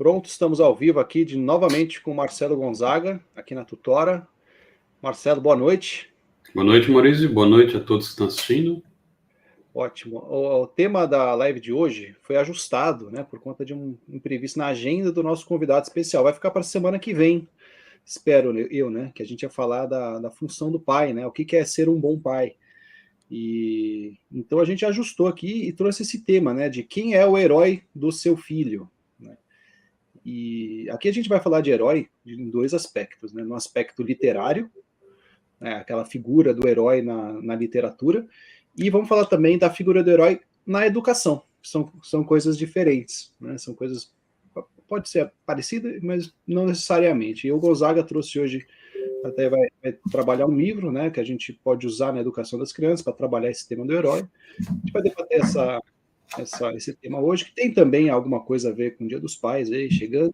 Pronto, estamos ao vivo aqui novamente com o Marcelo Gonzaga, aqui na Tutora. Marcelo, boa noite. Boa noite, Maurício. Boa noite a todos que estão assistindo. Ótimo. O tema da live de hoje foi ajustado, né, por conta de um imprevisto na agenda do nosso convidado especial. Vai ficar para a semana que vem, espero eu, né, que a gente ia falar da função do pai, né, o que é ser um bom pai. E então a gente ajustou aqui e trouxe esse tema, né, de quem é o herói do seu filho, né? E aqui a gente vai falar de herói em dois aspectos, né? No aspecto literário, né? Aquela figura do herói na literatura, e vamos falar também da figura do herói na educação. São coisas diferentes, né? São coisas, pode ser parecida, mas não necessariamente. E o Gonzaga trouxe hoje, até vai trabalhar um livro, né, que a gente pode usar na educação das crianças para trabalhar esse tema do herói. A gente vai debater esse tema hoje, que tem também alguma coisa a ver com o Dia dos Pais aí, chegando,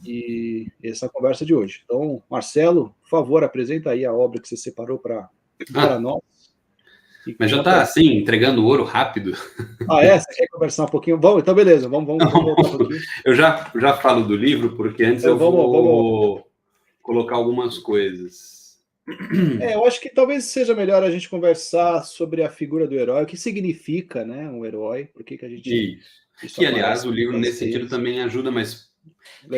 e essa conversa de hoje. Então, Marcelo, por favor, apresenta aí a obra que você separou para nós. Mas já está assim, entregando ouro rápido. Você quer conversar um pouquinho? Bom, então beleza, vamos voltar um pouquinho. Eu já falo do livro, porque antes então, vou colocar algumas coisas. Eu acho que talvez seja melhor a gente conversar sobre a figura do herói, o que significa, né, um herói, por que a gente... Isso que, aliás, o livro, nesse sentido, também ajuda, mas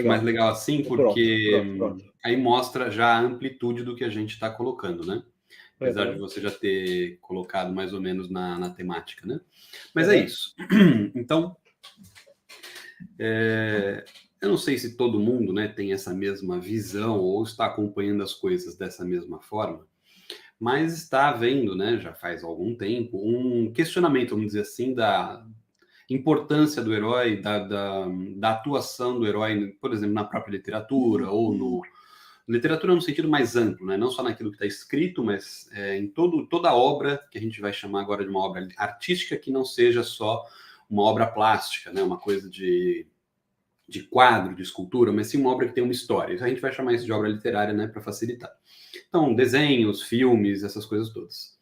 mais legal assim, porque pronto. Aí mostra já a amplitude do que a gente está colocando, né? Apesar de você já ter colocado mais ou menos na temática, né? Mas é isso. Então, eu não sei se todo mundo, né, tem essa mesma visão ou está acompanhando as coisas dessa mesma forma, mas está havendo, né, já faz algum tempo, um questionamento, vamos dizer assim, da importância do herói, da atuação do herói, por exemplo, na própria literatura ou literatura no sentido mais amplo, né? Não só naquilo que está escrito, mas em toda obra que a gente vai chamar agora de uma obra artística que não seja só uma obra plástica, né? Uma coisa de quadro, de escultura, mas sim uma obra que tem uma história. A gente vai chamar isso de obra literária, né? Para facilitar. Então, desenhos, filmes, essas coisas todas.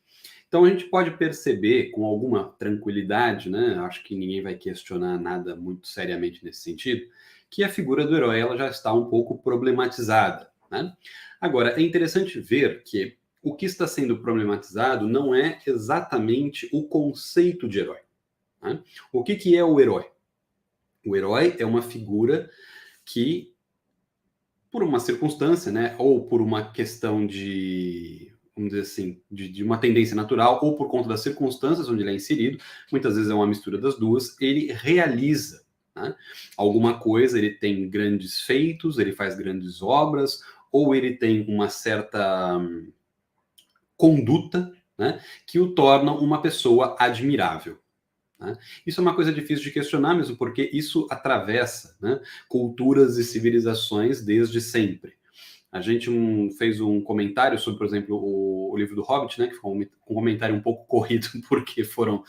Então, a gente pode perceber com alguma tranquilidade, né? Acho que ninguém vai questionar nada muito seriamente nesse sentido, que a figura do herói ela já está um pouco problematizada. Né? Agora, é interessante ver que o que está sendo problematizado não é exatamente o conceito de herói. Né? O que é o herói? O herói é uma figura que, por uma circunstância, né, ou por uma questão de, vamos dizer assim, de uma tendência natural, ou por conta das circunstâncias onde ele é inserido, muitas vezes é uma mistura das duas, ele realiza, né, alguma coisa, ele tem grandes feitos, ele faz grandes obras, ou ele tem uma certa conduta, né, que o torna uma pessoa admirável. Né? Isso é uma coisa difícil de questionar mesmo, porque isso atravessa, né, culturas e civilizações desde sempre. A gente fez um comentário sobre, por exemplo, o livro do Hobbit, né, que foi um comentário um pouco corrido, porque foram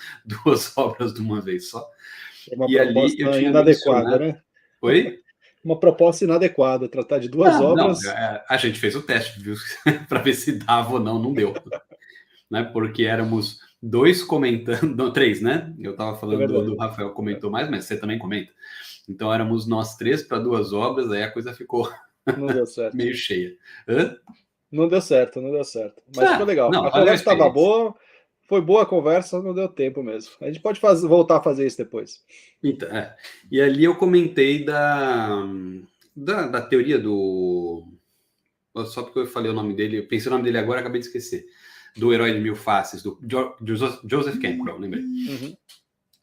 2 obras de uma vez só. Uma e ali eu tinha inadequada, né? Oi? Uma proposta inadequada, tratar de 2 obras... Não, a gente fez o teste, viu? Para ver se dava ou não deu. Né? Porque éramos 2 comentando, não, 3, né? Eu estava falando do Rafael, comentou mais, mas você também comenta. Então éramos nós 3 para 2 obras, aí a coisa ficou não deu certo. meio cheia. Não deu certo. Mas ficou legal. A conversa estava boa, foi boa a conversa, não deu tempo mesmo. A gente pode voltar a fazer isso depois. Então, E ali eu comentei da teoria do... Só porque eu falei o nome dele, eu pensei o nome dele agora, acabei de esquecer. Do Herói de Mil Faces, do Joseph Campbell, lembrei.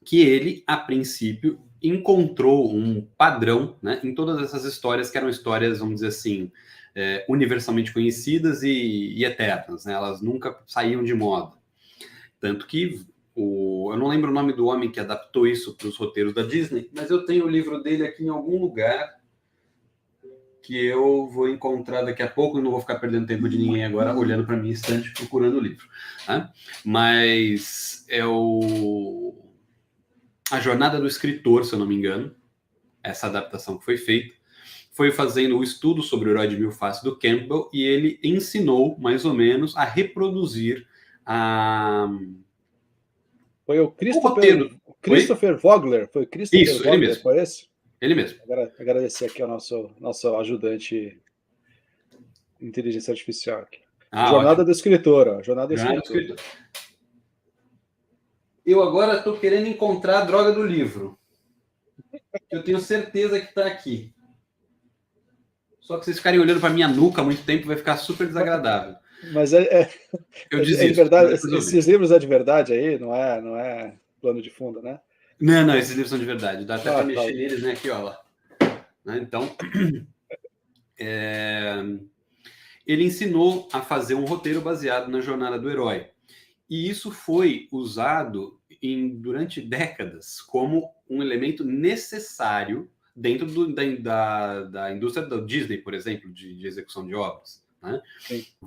Que ele, a princípio, encontrou um padrão, né, em todas essas histórias que eram histórias, vamos dizer assim, universalmente conhecidas e eternas. Né? Elas nunca saíam de moda. Tanto que eu não lembro o nome do homem que adaptou isso para os roteiros da Disney, mas eu tenho o livro dele aqui em algum lugar que eu vou encontrar daqui a pouco e não vou ficar perdendo tempo de ninguém agora olhando para minha estante procurando o livro. Né? Mas é A Jornada do Escritor, se eu não me engano, essa adaptação que foi feita, foi fazendo o estudo sobre o Herói de Mil Faces do Campbell e ele ensinou, mais ou menos, a reproduzir Foi o Christopher Vogler. Foi Christopher Isso, Vogler, ele mesmo. foi esse? Ele mesmo. Agradecer aqui ao nosso ajudante de inteligência artificial aqui. Ah, Jornada ótimo. do escritor, ó. Jornada do Jornada do escritor. escritor. Eu agora estou querendo encontrar a droga do livro. Eu tenho certeza que está aqui. Só que vocês ficarem olhando para minha nuca há muito tempo vai ficar super desagradável. Mas Eu de desisto. verdade, esses livros é de verdade aí, não é plano de fundo, né? Não, esses livros são de verdade. Dá até para Tá. mexer neles, né? Aqui, ó lá. Então, ele ensinou a fazer um roteiro baseado na jornada do herói. E isso foi usado durante décadas como um elemento necessário dentro da indústria da Disney, por exemplo, de execução de obras. Né?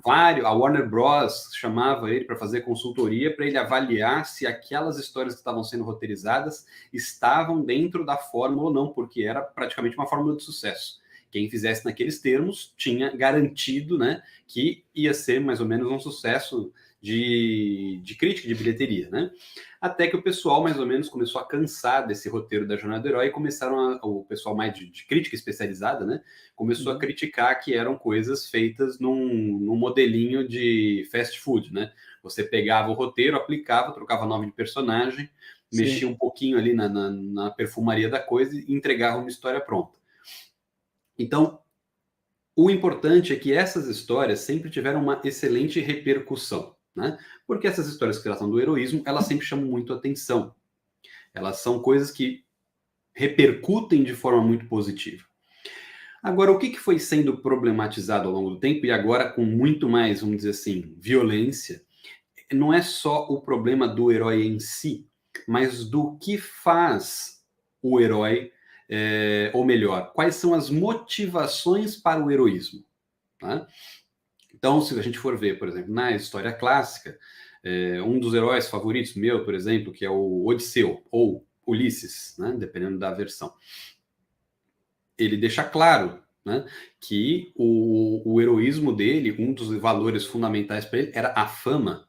A Warner Bros. Chamava ele para fazer consultoria para ele avaliar se aquelas histórias que estavam sendo roteirizadas estavam dentro da fórmula ou não, porque era praticamente uma fórmula de sucesso. Quem fizesse naqueles termos tinha garantido, né, que ia ser mais ou menos um sucesso de crítica, de bilheteria, né? Até que o pessoal mais ou menos começou a cansar desse roteiro da jornada do herói e o pessoal mais de crítica especializada, né, começou a criticar que eram coisas feitas num modelinho de fast food, né? Você pegava o roteiro, aplicava, trocava nome de personagem, mexia um pouquinho ali na perfumaria da coisa e entregava uma história pronta. Então, o importante é que essas histórias sempre tiveram uma excelente repercussão, né? Porque essas histórias que tratam do heroísmo, elas sempre chamam muito atenção. Elas são coisas que repercutem de forma muito positiva. Agora, o que foi sendo problematizado ao longo do tempo, e agora com muito mais, vamos dizer assim, violência, não é só o problema do herói em si, mas do que faz o herói, ou melhor, quais são as motivações para o heroísmo. Tá? Então, se a gente for ver, por exemplo, na história clássica, um dos heróis favoritos meu, por exemplo, que é o Odisseu, ou Ulisses, né, dependendo da versão, ele deixa claro, né, que o heroísmo dele, um dos valores fundamentais para ele, era a fama.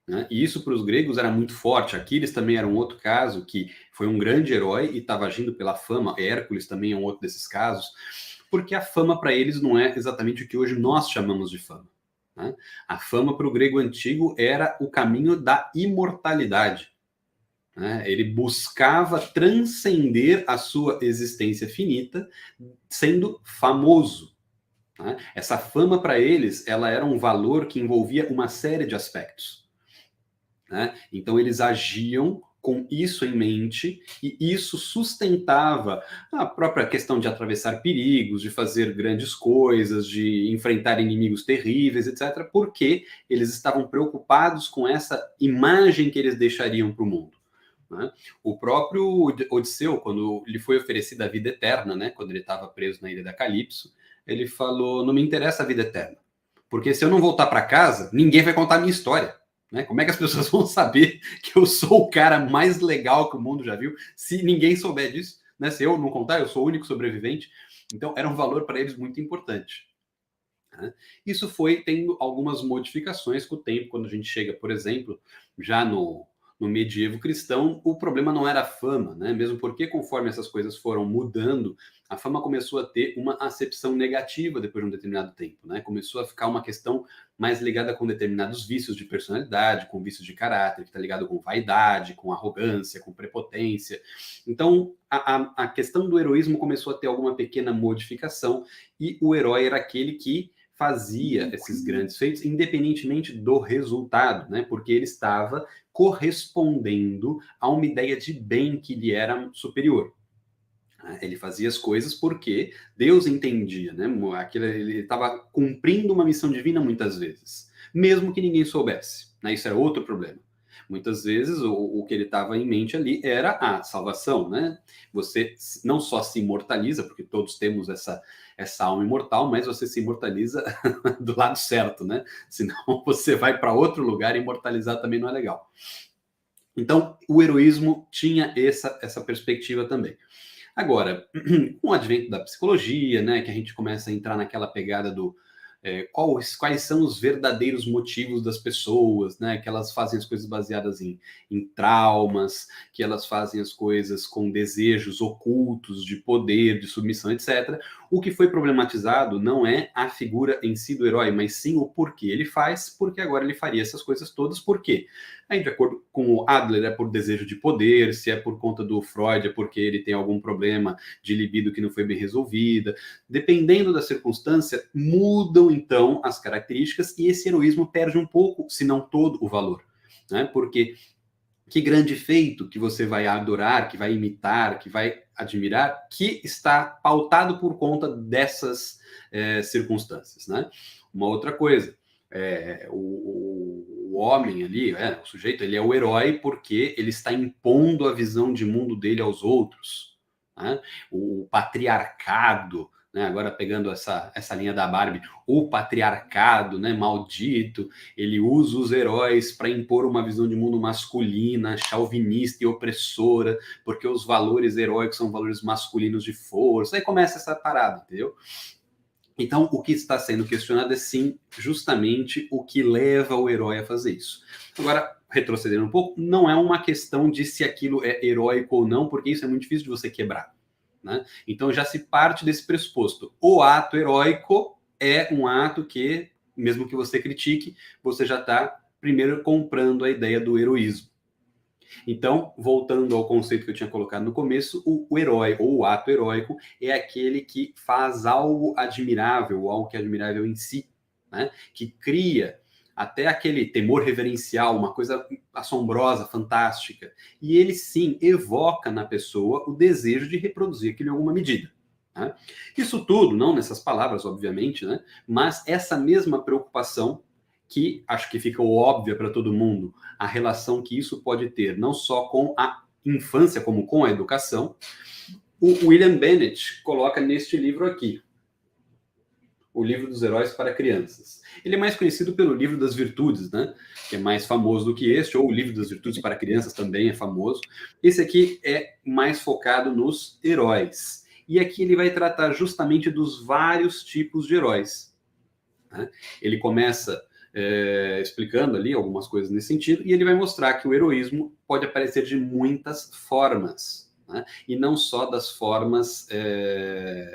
Né? E isso para os gregos era muito forte. Aquiles também era um outro caso, que foi um grande herói e estava agindo pela fama. Hércules também é um outro desses casos, porque a fama para eles não é exatamente o que hoje nós chamamos de fama. Né? A fama para o grego antigo era o caminho da imortalidade. Né? Ele buscava transcender a sua existência finita sendo famoso. Né? Essa fama para eles ela era um valor que envolvia uma série de aspectos. Né? Então eles agiam com isso em mente e isso sustentava a própria questão de atravessar perigos, de fazer grandes coisas, de enfrentar inimigos terríveis, etc., porque eles estavam preocupados com essa imagem que eles deixariam para o mundo. Né? O próprio Odisseu, quando lhe foi oferecida a vida eterna, né, quando ele estava preso na ilha da Calipso, ele falou, não me interessa a vida eterna, porque se eu não voltar para casa, ninguém vai contar a minha história. Né? Como é que as pessoas vão saber que eu sou o cara mais legal que o mundo já viu se ninguém souber disso? Né? Se eu não contar, eu sou o único sobrevivente. Então, era um valor para eles muito importante. Né? Isso foi tendo algumas modificações com o tempo, quando a gente chega, por exemplo, já no medievo cristão, o problema não era a fama, né? Mesmo porque conforme essas coisas foram mudando, a fama começou a ter uma acepção negativa depois de um determinado tempo, né? Começou a ficar uma questão mais ligada com determinados vícios de personalidade, com vícios de caráter, que está ligado com vaidade, com arrogância, com prepotência. Então, a questão do heroísmo começou a ter alguma pequena modificação e o herói era aquele que fazia esses grandes feitos, independentemente do resultado, né? Porque ele estava correspondendo a uma ideia de bem que lhe era superior. Ele fazia as coisas porque Deus entendia, né? Ele estava cumprindo uma missão divina muitas vezes, mesmo que ninguém soubesse. Né? Isso era outro problema. Muitas vezes o que ele estava em mente ali era a salvação, né? Você não só se imortaliza, porque todos temos essa alma imortal, mas você se imortaliza do lado certo, né? Senão você vai para outro lugar e imortalizar também não é legal. Então, o heroísmo tinha essa perspectiva também. Agora, com o advento da psicologia, né, que a gente começa a entrar naquela pegada quais são os verdadeiros motivos das pessoas, né? Que elas fazem as coisas baseadas em traumas, que elas fazem as coisas com desejos ocultos de poder, de submissão, etc. O que foi problematizado não é a figura em si do herói, mas sim o porquê ele faz, porque agora ele faria essas coisas todas, por quê? Aí, de acordo com o Adler, é por desejo de poder, se é por conta do Freud, é porque ele tem algum problema de libido que não foi bem resolvida. Dependendo da circunstância, mudam, então, as características e esse heroísmo perde um pouco, se não todo, o valor. Né? Porque que grande feito que você vai adorar, que vai imitar, que vai admirar, que está pautado por conta dessas circunstâncias. Né? Uma outra coisa, o homem ali, o sujeito, ele é o herói porque ele está impondo a visão de mundo dele aos outros. Né? O patriarcado, né? Agora pegando essa linha da Barbie, o patriarcado, né, maldito, ele usa os heróis para impor uma visão de mundo masculina, chauvinista e opressora, porque os valores heróicos são valores masculinos de força. Aí começa essa parada, entendeu? Então, o que está sendo questionado é, sim, justamente o que leva o herói a fazer isso. Agora, retrocedendo um pouco, não é uma questão de se aquilo é heróico ou não, porque isso é muito difícil de você quebrar. Né? Então, já se parte desse pressuposto. O ato heróico é um ato que, mesmo que você critique, você já está, primeiro, comprando a ideia do heroísmo. Então, voltando ao conceito que eu tinha colocado no começo, o herói ou o ato heróico é aquele que faz algo admirável, algo que é admirável em si, né? Que cria até aquele temor reverencial, uma coisa assombrosa, fantástica. E ele, sim, evoca na pessoa o desejo de reproduzir aquilo em alguma medida. Né? Isso tudo, não nessas palavras, obviamente, né? Mas essa mesma preocupação que acho que fica óbvia para todo mundo, a relação que isso pode ter, não só com a infância, como com a educação, o William Bennett coloca neste livro aqui, O Livro dos Heróis para Crianças. Ele é mais conhecido pelo Livro das Virtudes, né? Que é mais famoso do que este, ou o Livro das Virtudes para Crianças também é famoso. Esse aqui é mais focado nos heróis. E aqui ele vai tratar justamente dos vários tipos de heróis. Né? Ele começa explicando ali algumas coisas nesse sentido, e ele vai mostrar que o heroísmo pode aparecer de muitas formas, né? E não só das formas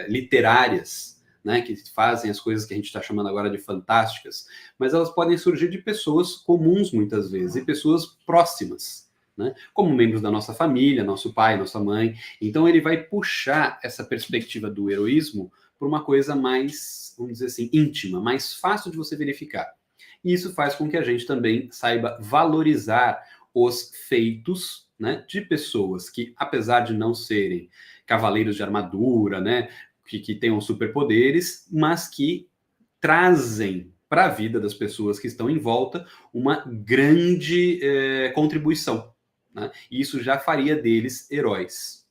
literárias, né, que fazem as coisas que a gente está chamando agora de fantásticas, mas elas podem surgir de pessoas comuns, muitas vezes, e pessoas próximas, né, como membros da nossa família, nosso pai, nossa mãe. Então ele vai puxar essa perspectiva do heroísmo por uma coisa mais, vamos dizer assim, íntima, mais fácil de você verificar. E isso faz com que a gente também saiba valorizar os feitos, né, de pessoas que, apesar de não serem cavaleiros de armadura, né, que tenham superpoderes, mas que trazem para a vida das pessoas que estão em volta uma grande contribuição. Né? E isso já faria deles heróis.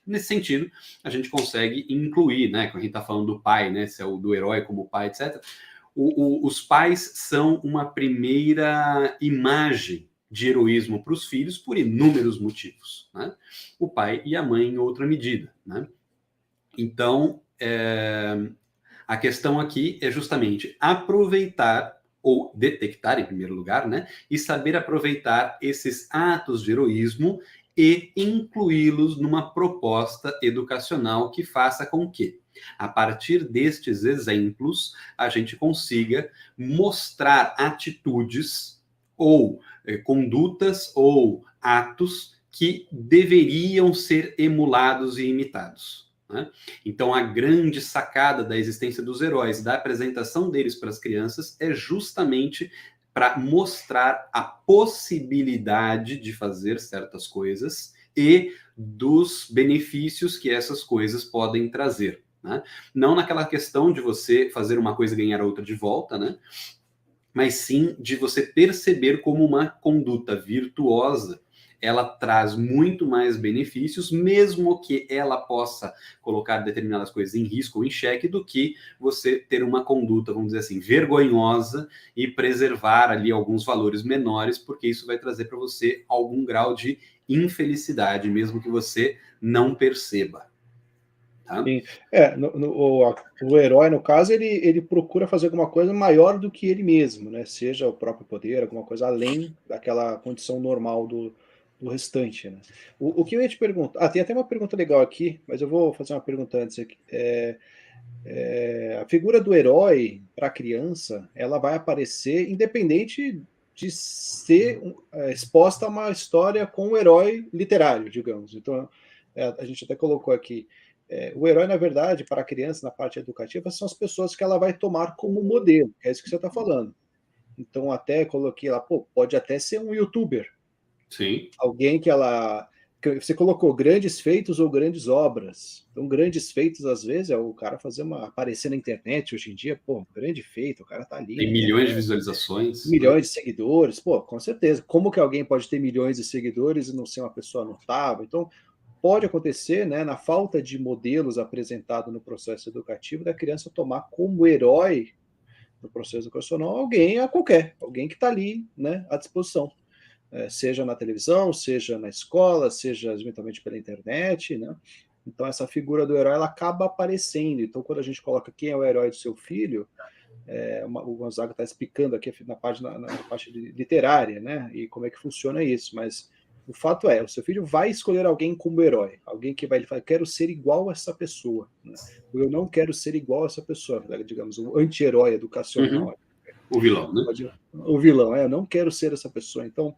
Nesse sentido, a gente consegue incluir, né, quando a gente está falando do pai, né, se é o do herói como pai, etc., os pais são uma primeira imagem de heroísmo para os filhos por inúmeros motivos. Né? O pai e a mãe em outra medida. Né? Então, a questão aqui é justamente aproveitar ou detectar, em primeiro lugar, né, e saber aproveitar esses atos de heroísmo e incluí-los numa proposta educacional que faça com que, a partir destes exemplos, a gente consiga mostrar atitudes ou condutas ou atos que deveriam ser emulados e imitados. Né? Então, a grande sacada da existência dos heróis, da apresentação deles para as crianças, é justamente para mostrar a possibilidade de fazer certas coisas e dos benefícios que essas coisas podem trazer. Né? Não naquela questão de você fazer uma coisa e ganhar outra de volta, né? Mas sim de você perceber como uma conduta virtuosa ela traz muito mais benefícios, mesmo que ela possa colocar determinadas coisas em risco ou em xeque, do que você ter uma conduta, vamos dizer assim, vergonhosa e preservar ali alguns valores menores, porque isso vai trazer para você algum grau de infelicidade, mesmo que você não perceba. Tá? Sim. O herói, no caso, ele procura fazer alguma coisa maior do que ele mesmo, né? Seja o próprio poder, alguma coisa além daquela condição normal do restante, né? O que eu ia te perguntar... tem até uma pergunta legal aqui, mas eu vou fazer uma pergunta antes aqui. A figura do herói para a criança, ela vai aparecer independente de ser exposta a uma história com um herói literário, digamos. Então, a gente até colocou aqui, o herói, na verdade, para a criança, na parte educativa, são as pessoas que ela vai tomar como modelo, é isso que você está falando. Então, até coloquei lá, pode até ser um youtuber, Sim. alguém que ela... Você colocou grandes feitos ou grandes obras. Então, grandes feitos, às vezes, é o cara aparecer na internet hoje em dia, grande feito, o cara tá ali na Tem milhões de internet, visualizações, né? milhões de seguidores, com certeza. Como que alguém pode ter milhões de seguidores e não ser uma pessoa notável? Então, pode acontecer, né, na falta de modelos apresentados no processo educativo, da criança tomar como herói no processo educacional alguém que está ali, né, à disposição. Seja na televisão, seja na escola, seja eventualmente pela internet, né? Então essa figura do herói ela acaba aparecendo. Então quando a gente coloca quem é o herói do seu filho, o Gonzaga está explicando aqui na parte literária, né? E como é que funciona isso. Mas o fato o seu filho vai escolher alguém como herói, alguém que vai falar, quero ser igual a essa pessoa, né? Ou eu não quero ser igual a essa pessoa, digamos, o anti-herói educacional. Uhum. O vilão, né? O vilão, eu não quero ser essa pessoa. Então,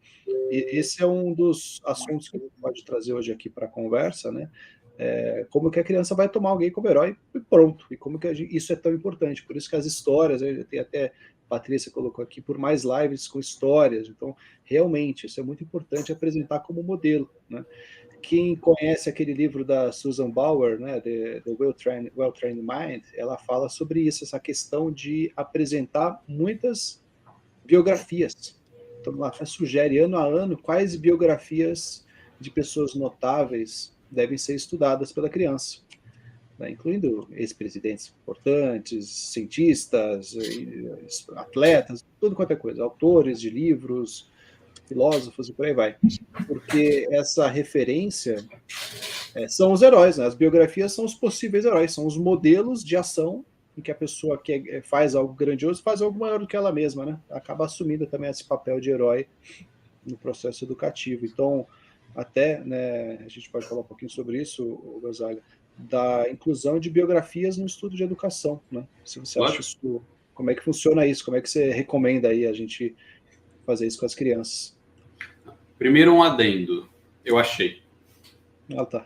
esse é um dos assuntos que a gente pode trazer hoje aqui para a conversa, né? Como que a criança vai tomar alguém como herói e pronto. E como que isso é tão importante. Por isso que as histórias, tem até, a Patrícia colocou aqui, por mais lives com histórias. Então, realmente, isso é muito importante apresentar como modelo, né? Quem conhece aquele livro da Susan Bauer, né, The Well-Trained Mind, ela fala sobre isso, essa questão de apresentar muitas biografias. Então, ela sugere ano a ano quais biografias de pessoas notáveis devem ser estudadas pela criança, né, incluindo ex-presidentes importantes, cientistas, atletas, tudo quanto é coisa, autores de livros, filósofos e por aí vai. Porque essa referência são os heróis, né? As biografias são os possíveis heróis, são os modelos de ação em que a pessoa que faz algo grandioso faz algo maior do que ela mesma, né? Acaba assumindo também esse papel de herói no processo educativo. Então, até, né, a gente pode falar um pouquinho sobre isso, Gonzaga, da inclusão de biografias no estudo de educação, né? Se você acha Lógico. isso, como é que funciona isso? Como é que você recomenda aí a gente fazer isso com as crianças? Primeiro um adendo. Eu achei. Tá.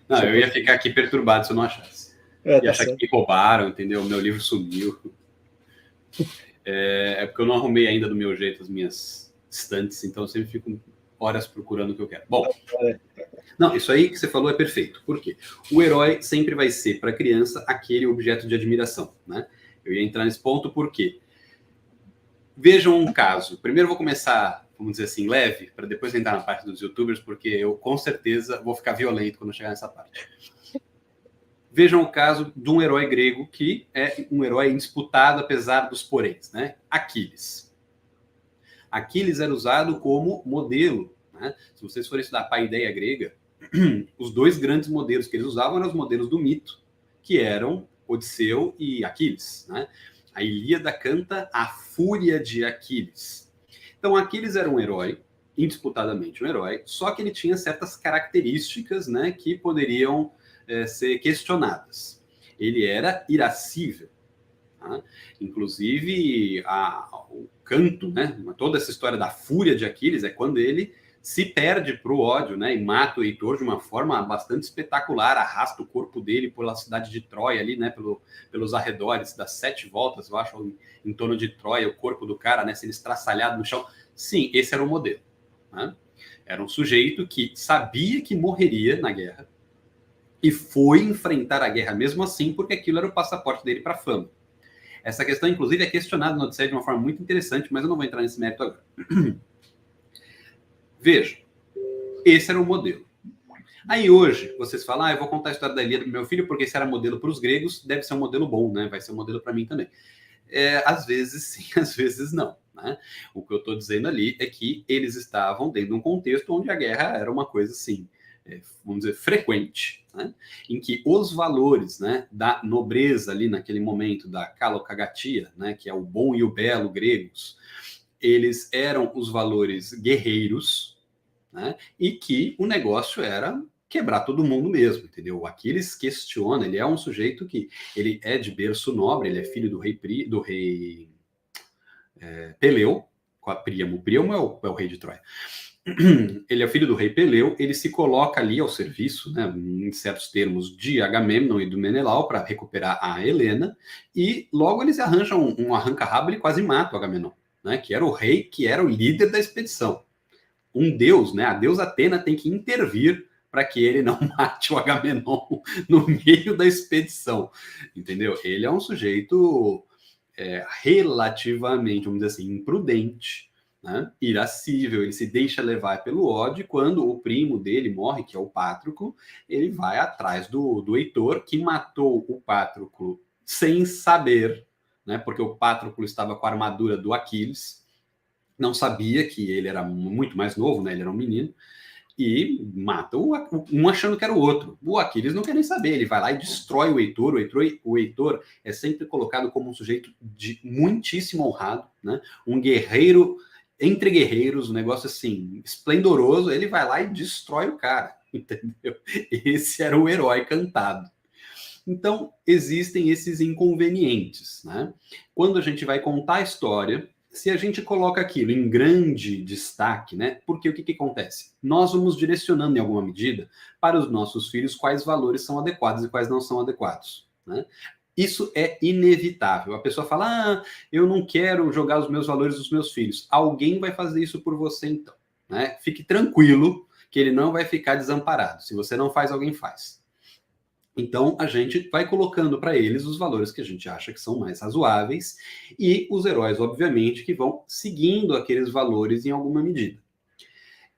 Não, eu ia ficar aqui perturbado se eu não achasse. Ia achar certo. que me roubaram, entendeu? Meu livro sumiu. Porque eu não arrumei ainda do meu jeito as minhas estantes, então eu sempre fico horas procurando o que eu quero. Bom, não, isso aí que você falou é perfeito. Por quê? O herói sempre vai ser, para a criança, aquele objeto de admiração, né? Eu ia entrar nesse ponto porque... Vejam um caso. Primeiro eu vou começar, vamos dizer assim, leve, para depois entrar na parte dos youtubers, porque eu com certeza vou ficar violento quando chegar nessa parte. Vejam o caso de um herói grego que é um herói indisputado, apesar dos poréns, né? Aquiles. Aquiles era usado como modelo, né? Se vocês forem estudar a paideia grega, os dois grandes modelos que eles usavam eram os modelos do mito, que eram Odisseu e Aquiles, né? A Ilíada canta a fúria de Aquiles. Então, Aquiles era um herói, indisputadamente um herói, só que ele tinha certas características, né, que poderiam ser questionadas. Ele era irascível. Tá? Inclusive, o canto, né, toda essa história da fúria de Aquiles é quando ele se perde para o ódio, né, e mata o Heitor de uma forma bastante espetacular, arrasta o corpo dele pela cidade de Troia ali, né, pelos arredores, das 7 voltas, eu acho, em torno de Troia, o corpo do cara, né, sendo estraçalhado no chão. Sim, esse era o modelo. Né? Era um sujeito que sabia que morreria na guerra e foi enfrentar a guerra mesmo assim, porque aquilo era o passaporte dele para a fama. Essa questão, inclusive, é questionada no Odisseia de uma forma muito interessante, mas eu não vou entrar nesse mérito agora. Veja, esse era o modelo. Aí hoje, vocês falam, eu vou contar a história da Ilíada do meu filho, porque esse era modelo para os gregos, deve ser um modelo bom, né? Vai ser um modelo para mim também. Às vezes sim, às vezes não. Né? O que eu estou dizendo ali é que eles estavam dentro de um contexto onde a guerra era uma coisa, assim, vamos dizer, frequente, né? Em que os valores, né, da nobreza ali naquele momento, da kalokagatia, né, que é o bom e o belo gregos, eles eram os valores guerreiros, né, e que o negócio era quebrar todo mundo mesmo, entendeu? O Aquiles questiona, ele é um sujeito que ele é de berço nobre, ele é filho do rei Peleu, com a Príamo. Príamo é o rei de Troia. Ele é filho do rei Peleu, ele se coloca ali ao serviço, né, em certos termos, de Agamemnon e do Menelau para recuperar a Helena, e logo eles arranjam um arranca-rabo, ele quase mata o Agamemnon, né, que era o rei, que era o líder da expedição. Um deus, né, a deusa Atena tem que intervir para que ele não mate o Agamemnon no meio da expedição, entendeu? Ele é um sujeito relativamente, vamos dizer assim, imprudente, né? Irascível, ele se deixa levar pelo ódio, e quando o primo dele morre, que é o Pátroclo, ele vai atrás do Heitor, que matou o Pátroclo sem saber, né? Porque o Pátroclo estava com a armadura do Aquiles, não sabia que ele era muito mais novo, né? Ele era um menino, e mata um achando que era o outro. O Aquiles não quer nem saber, ele vai lá e destrói o Heitor. O Heitor é sempre colocado como um sujeito de muitíssimo honrado, né? Um guerreiro entre guerreiros, um negócio assim, esplendoroso. Ele vai lá e destrói o cara, entendeu? Esse era o herói cantado. Então, existem esses inconvenientes, né? Quando a gente vai contar a história, se a gente coloca aquilo em grande destaque, né? Porque o que acontece? Nós vamos direcionando em alguma medida para os nossos filhos quais valores são adequados e quais não são adequados, né? Isso é inevitável. A pessoa fala, eu não quero jogar os meus valores dos meus filhos. Alguém vai fazer isso por você, então, né? Fique tranquilo que ele não vai ficar desamparado. Se você não faz, alguém faz. Então, a gente vai colocando para eles os valores que a gente acha que são mais razoáveis e os heróis, obviamente, que vão seguindo aqueles valores em alguma medida.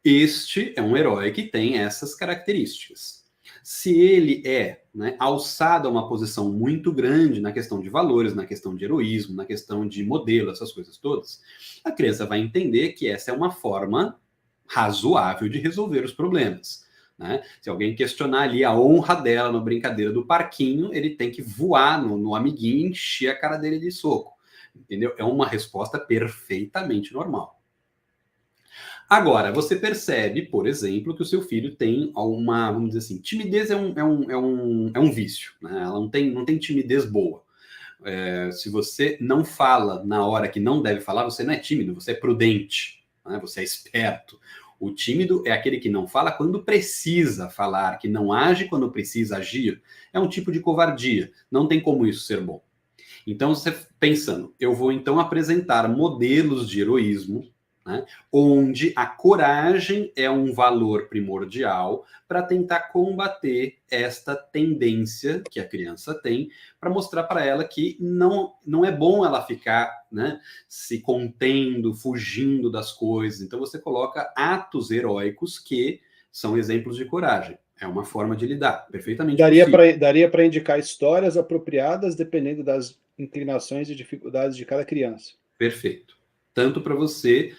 Este é um herói que tem essas características. Se ele é, né, alçado a uma posição muito grande na questão de valores, na questão de heroísmo, na questão de modelo, essas coisas todas, a criança vai entender que essa é uma forma razoável de resolver os problemas. Né? Se alguém questionar ali a honra dela na brincadeira do parquinho, ele tem que voar no amiguinho e encher a cara dele de soco. Entendeu? É uma resposta perfeitamente normal. Agora, você percebe, por exemplo, que o seu filho tem uma, vamos dizer assim, timidez é um vício, né? Ela não tem timidez boa. Se você não fala na hora que não deve falar, você não é tímido, você é prudente, né? Você é esperto. O tímido é aquele que não fala quando precisa falar, que não age quando precisa agir. É um tipo de covardia. Não tem como isso ser bom. Então, você pensando, eu vou então apresentar modelos de heroísmo, né, onde a coragem é um valor primordial para tentar combater esta tendência que a criança tem, para mostrar para ela que não é bom ela ficar, né, se contendo, fugindo das coisas. Então você coloca atos heróicos que são exemplos de coragem. É uma forma de lidar, perfeitamente possível. Daria para indicar histórias apropriadas dependendo das inclinações e dificuldades de cada criança. Perfeito. Tanto para você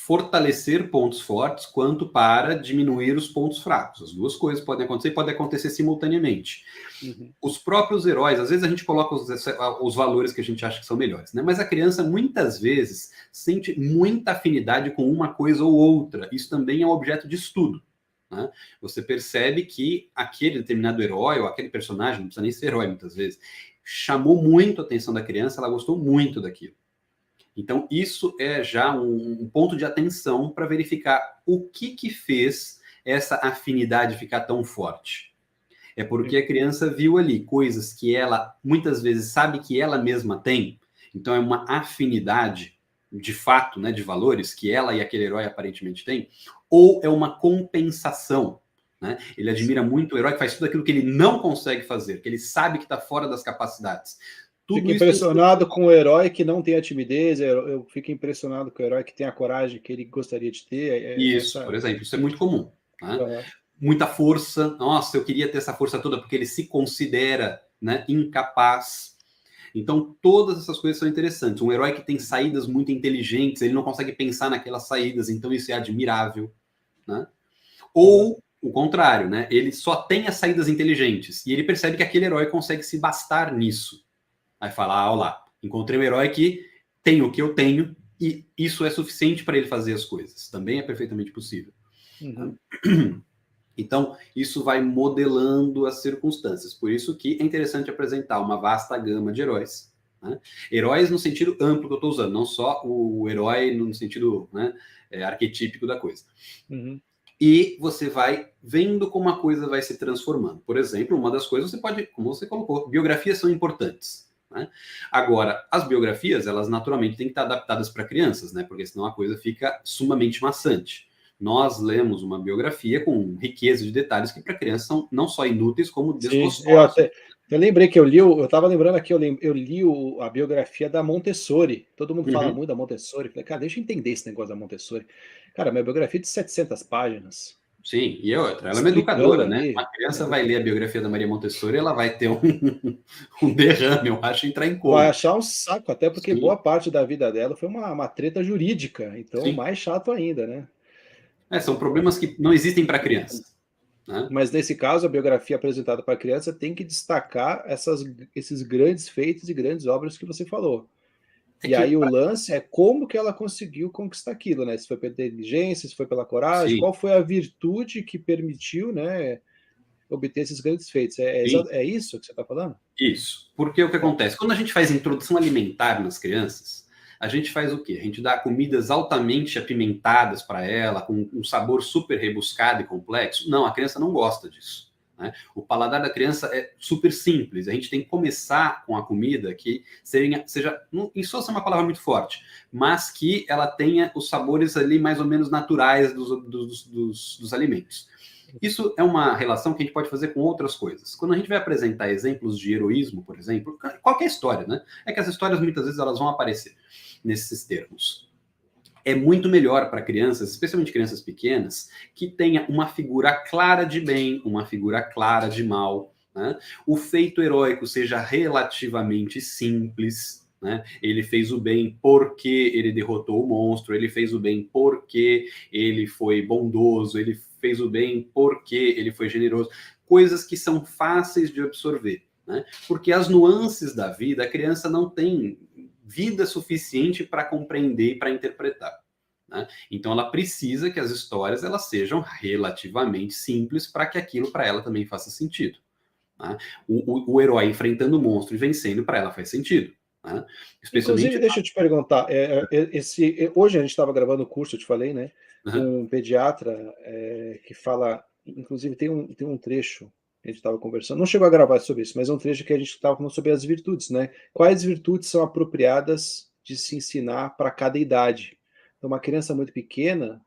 fortalecer pontos fortes, quanto para diminuir os pontos fracos. As duas coisas podem acontecer e podem acontecer simultaneamente. Uhum. Os próprios heróis, às vezes a gente coloca os valores que a gente acha que são melhores, né? Mas a criança, muitas vezes, sente muita afinidade com uma coisa ou outra. Isso também é um objeto de estudo. Né? Você percebe que aquele determinado herói, ou aquele personagem, não precisa nem ser herói muitas vezes, chamou muito a atenção da criança, ela gostou muito daquilo. Então, isso é já um ponto de atenção para verificar o que fez essa afinidade ficar tão forte. É porque a criança viu ali coisas que ela, muitas vezes, sabe que ela mesma tem. Então, é uma afinidade, de fato, né, de valores, que ela e aquele herói aparentemente têm, ou é uma compensação. Né? Ele admira muito o herói que faz tudo aquilo que ele não consegue fazer, que ele sabe que está fora das capacidades. Fico impressionado com o herói que não tem a timidez, eu fico impressionado com o herói que tem a coragem que ele gostaria de ter. Isso, por exemplo, isso é muito comum. Né? Muita força, nossa, eu queria ter essa força toda, porque ele se considera, né, incapaz. Então, todas essas coisas são interessantes. Um herói que tem saídas muito inteligentes, ele não consegue pensar naquelas saídas, então isso é admirável. Né? Ou o contrário, né? Ele só tem as saídas inteligentes e ele percebe que aquele herói consegue se bastar nisso. Aí fala, olha lá, encontrei um herói que tem o que eu tenho e isso é suficiente para ele fazer as coisas. Também é perfeitamente possível. Uhum. Então, isso vai modelando as circunstâncias. Por isso que é interessante apresentar uma vasta gama de heróis. Né? Heróis no sentido amplo que eu estou usando, não só o herói no sentido, né, arquetípico da coisa. Uhum. E você vai vendo como a coisa vai se transformando. Por exemplo, uma das coisas você pode, como você colocou, biografias são importantes. Né? Agora, as biografias, elas naturalmente têm que estar adaptadas para crianças, né? Porque senão a coisa fica sumamente maçante. Nós lemos uma biografia com riqueza de detalhes que para crianças são não só inúteis, como Sim, desgostosos. eu lembrei que eu estava lembrando aqui, eu li a biografia da Montessori. Todo mundo fala muito da Montessori. Falei, cara, deixa eu entender esse negócio da Montessori. Cara, minha biografia é de 700 páginas. Sim, e outra, ela é uma Explicando educadora, né? ali. Uma criança vai ler a biografia da Maria Montessori, ela vai ter um derrame, eu acho, entrar em Vai coma. achar um saco, até porque boa Sim, parte da vida dela foi uma treta jurídica. Então, sim. mais chato ainda, né? São problemas que não existem para criança. Né? Mas nesse caso, a biografia apresentada para a criança tem que destacar esses grandes feitos e grandes obras que você falou. É E que, aí o lance é como que ela conseguiu conquistar aquilo, né? Se foi pela inteligência, se foi pela coragem, sim, qual foi a virtude que permitiu, né, obter esses grandes feitos. sim, É isso que você está falando? isso. Porque o que acontece? Quando a gente faz introdução alimentar nas crianças, a gente faz o quê? A gente dá comidas altamente apimentadas para ela, com um sabor super rebuscado e complexo. Não, a criança não gosta disso. Né? O paladar da criança é super simples. A gente tem que começar com a comida que seja insossa é uma palavra muito forte, mas que ela tenha os sabores ali mais ou menos naturais dos alimentos. Isso é uma relação que a gente pode fazer com outras coisas. Quando a gente vai apresentar exemplos de heroísmo, por exemplo, qualquer história, né? É que as histórias muitas vezes elas vão aparecer nesses termos. É muito melhor para crianças, especialmente crianças pequenas, que tenha uma figura clara de bem, uma figura clara de mal. Né? O feito heróico seja relativamente simples. Né? Ele fez o bem porque ele derrotou o monstro, ele fez o bem porque ele foi bondoso, ele fez o bem porque ele foi generoso. Coisas que são fáceis de absorver. Né? Porque as nuances da vida, a criança não tem vida suficiente para compreender e para interpretar. Né? Então, ela precisa que as histórias elas sejam relativamente simples para que aquilo para ela também faça sentido. Né? O herói enfrentando o monstro e vencendo para ela faz sentido. Né? Inclusive, Especialmente. deixa eu te perguntar, hoje a gente estava gravando o curso, eu te falei, né? Uhum, Com um pediatra que fala, inclusive tem um trecho que a gente estava conversando, não chegou a gravar sobre isso, mas é um trecho que a gente estava falando sobre as virtudes, né? Quais virtudes são apropriadas de se ensinar para cada idade? Então, uma criança muito pequena,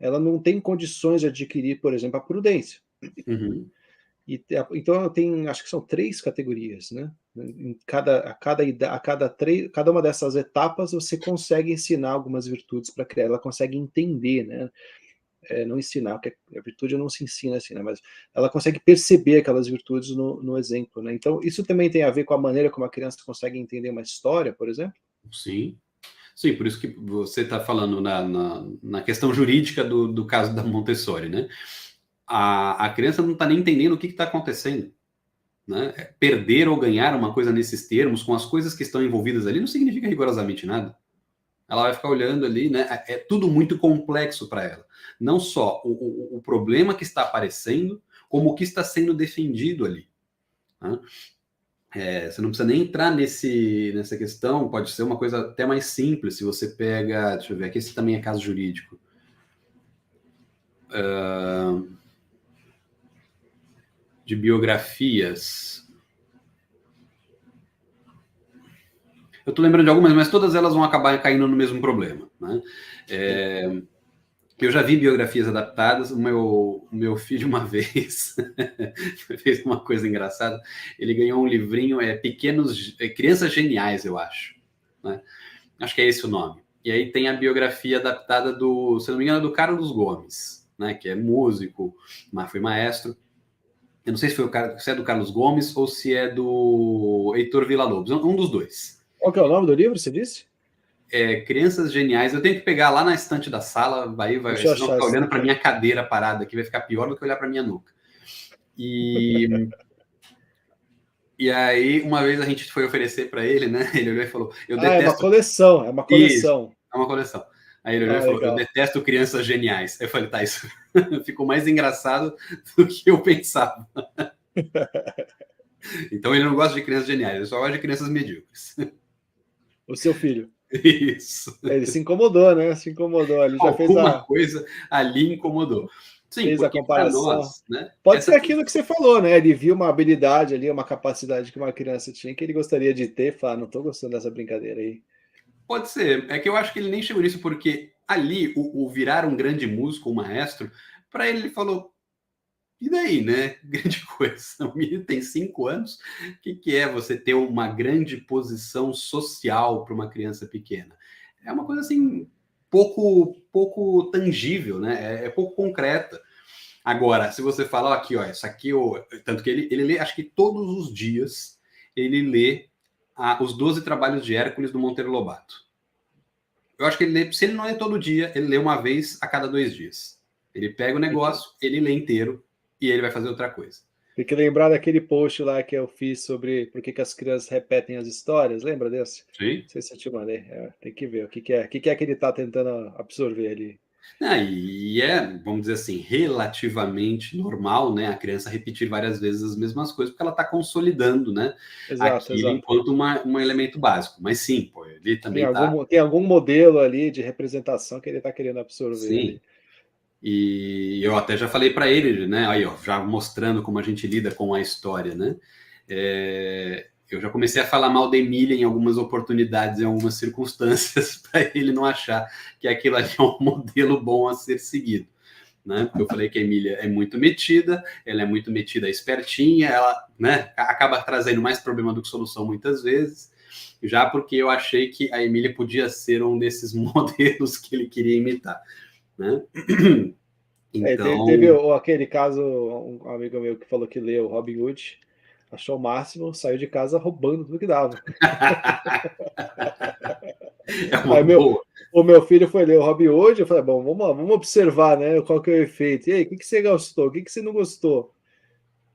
ela não tem condições de adquirir, por exemplo, a prudência. uhum. Então tem, acho que são 3 categorias, né? Em cada uma dessas etapas você consegue ensinar algumas virtudes para a criança, ela consegue entender, né? Não ensinar, porque a virtude não se ensina assim, né? Mas ela consegue perceber aquelas virtudes no exemplo, né? Então isso também tem a ver com a maneira como a criança consegue entender uma história, por exemplo? Sim. Sim, por isso que você está falando na questão jurídica do caso da Montessori, né? A criança não está nem entendendo o que está acontecendo. Né? Perder ou ganhar uma coisa nesses termos, com as coisas que estão envolvidas ali, não significa rigorosamente nada. Ela vai ficar olhando ali, né? É tudo muito complexo para ela. Não só o problema que está aparecendo, como o que está sendo defendido ali. Né? Você não precisa nem entrar nessa questão, pode ser uma coisa até mais simples, se você pega, deixa eu ver, aqui esse também é caso jurídico. De biografias. Eu estou lembrando de algumas, mas todas elas vão acabar caindo no mesmo problema. Né? Eu já vi biografias adaptadas. O meu filho, uma vez, fez uma coisa engraçada. Ele ganhou um livrinho, Crianças Geniais, eu acho. Né? Acho que é esse o nome. E aí tem a biografia adaptada se não me engano, do Carlos Gomes, né? Que é músico, mas foi maestro. Eu não sei se é do Carlos Gomes ou se é do Heitor Villa-Lobos, um dos dois. Qual que é o nome do livro, você disse? Crianças Geniais. Eu tenho que pegar lá na estante da sala, Deixa eu senão achar ficar isso olhando aqui. para minha cadeira parada aqui, vai ficar pior do que olhar para minha nuca. E aí, uma vez a gente foi oferecer para ele, né? Ele olhou e falou: Eu É uma detesto. coleção, é uma Isso, coleção. é uma coleção. Aí ele olhou Ah, e falou: Eu legal. detesto Crianças Geniais. Eu falei: Tá, isso ficou mais engraçado do que eu pensava. Então ele não gosta de crianças geniais, ele só gosta de crianças medíocres. O seu filho. Isso. Ele se incomodou, né? Se incomodou ali, já Alguma coisa ali incomodou. Sim, fez a porque para comparação. nós, né? Pode Essa ser aquilo que você falou, né? Ele viu uma habilidade ali, uma capacidade que uma criança tinha que ele gostaria de ter, falar, não tô gostando dessa brincadeira aí. Pode ser. É que eu acho que ele nem chegou nisso, porque ali, o virar um grande músico, um maestro, para ele falou: e daí, né? Grande coisa. O menino tem 5 anos. O que é você ter uma grande posição social para uma criança pequena? É uma coisa assim, pouco tangível, né? É pouco concreta. Agora, se você fala, ó, aqui, ó, isso aqui, ó, tanto que ele lê, acho que todos os dias, ele lê os 12 trabalhos de Hércules do Monteiro Lobato. Eu acho que ele lê, se ele não lê todo dia, ele lê uma vez a cada 2 dias. Ele pega o negócio, ele lê inteiro e ele vai fazer outra coisa. Tem que lembrar daquele post lá que eu fiz sobre por que as crianças repetem as histórias. Lembra desse? Sim. Não sei se eu te mandei. Tem que ver o que é. O que é que ele está tentando absorver ali. E vamos dizer assim, relativamente normal, né? A criança repetir várias vezes as mesmas coisas, porque ela está consolidando, né? Exato, Aquilo exato. enquanto um elemento básico. Mas sim, pô, ele também está. Tem algum modelo ali de representação que ele está querendo absorver Sim. ali. E eu até já falei para ele, né? Aí, ó, já mostrando como a gente lida com a história, né? Eu já comecei a falar mal da Emília em algumas oportunidades, em algumas circunstâncias, para ele não achar que aquilo ali é um modelo bom a ser seguido. Né? Porque eu falei que a Emília é muito metida, ela é muito metida, espertinha, ela, né, acaba trazendo mais problema do que solução muitas vezes, já porque eu achei que a Emília podia ser um desses modelos que ele queria imitar. Né? Teve Então. aquele caso, um amigo meu que falou que leu Robin Hood, achou o máximo, saiu de casa roubando tudo que dava. É uma Aí boa. o meu filho foi ler o Robin Hood, eu falei, bom, vamos observar, né, qual que é o efeito. E aí, o que você gostou? O que você não gostou?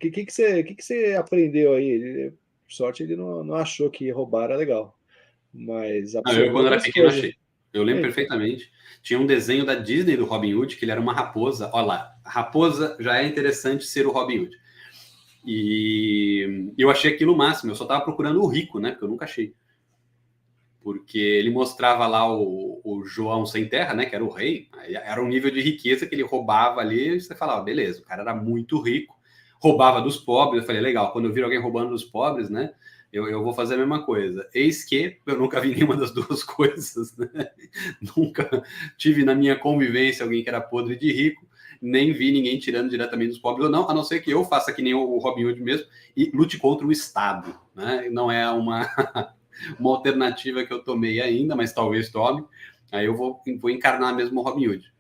Que você aprendeu aí? Por sorte, ele não achou que roubar era legal, mas Eu, absorveu quando era outras pequeno, coisas. achei. Eu lembro Então, perfeitamente. Tinha um desenho da Disney do Robin Hood, que ele era uma raposa. Olha lá, a raposa já é interessante ser o Robin Hood. E eu achei aquilo o máximo. Eu só estava procurando o rico, né? Porque eu nunca achei. Porque ele mostrava lá o João sem terra, né? Que era o rei. Era um nível de riqueza que ele roubava ali. E você falava, beleza, o cara era muito rico. Roubava dos pobres. Eu falei, legal, quando eu vir alguém roubando dos pobres, né? Eu vou fazer a mesma coisa. Eis que eu nunca vi nenhuma das duas coisas, né? Nunca tive na minha convivência alguém que era podre de rico, nem vi ninguém tirando diretamente dos pobres ou não, a não ser que eu faça que nem o Robin Hood mesmo e lute contra o Estado, né? Não é uma alternativa que eu tomei ainda, mas talvez tome. Aí eu vou encarnar mesmo o Robin Hood.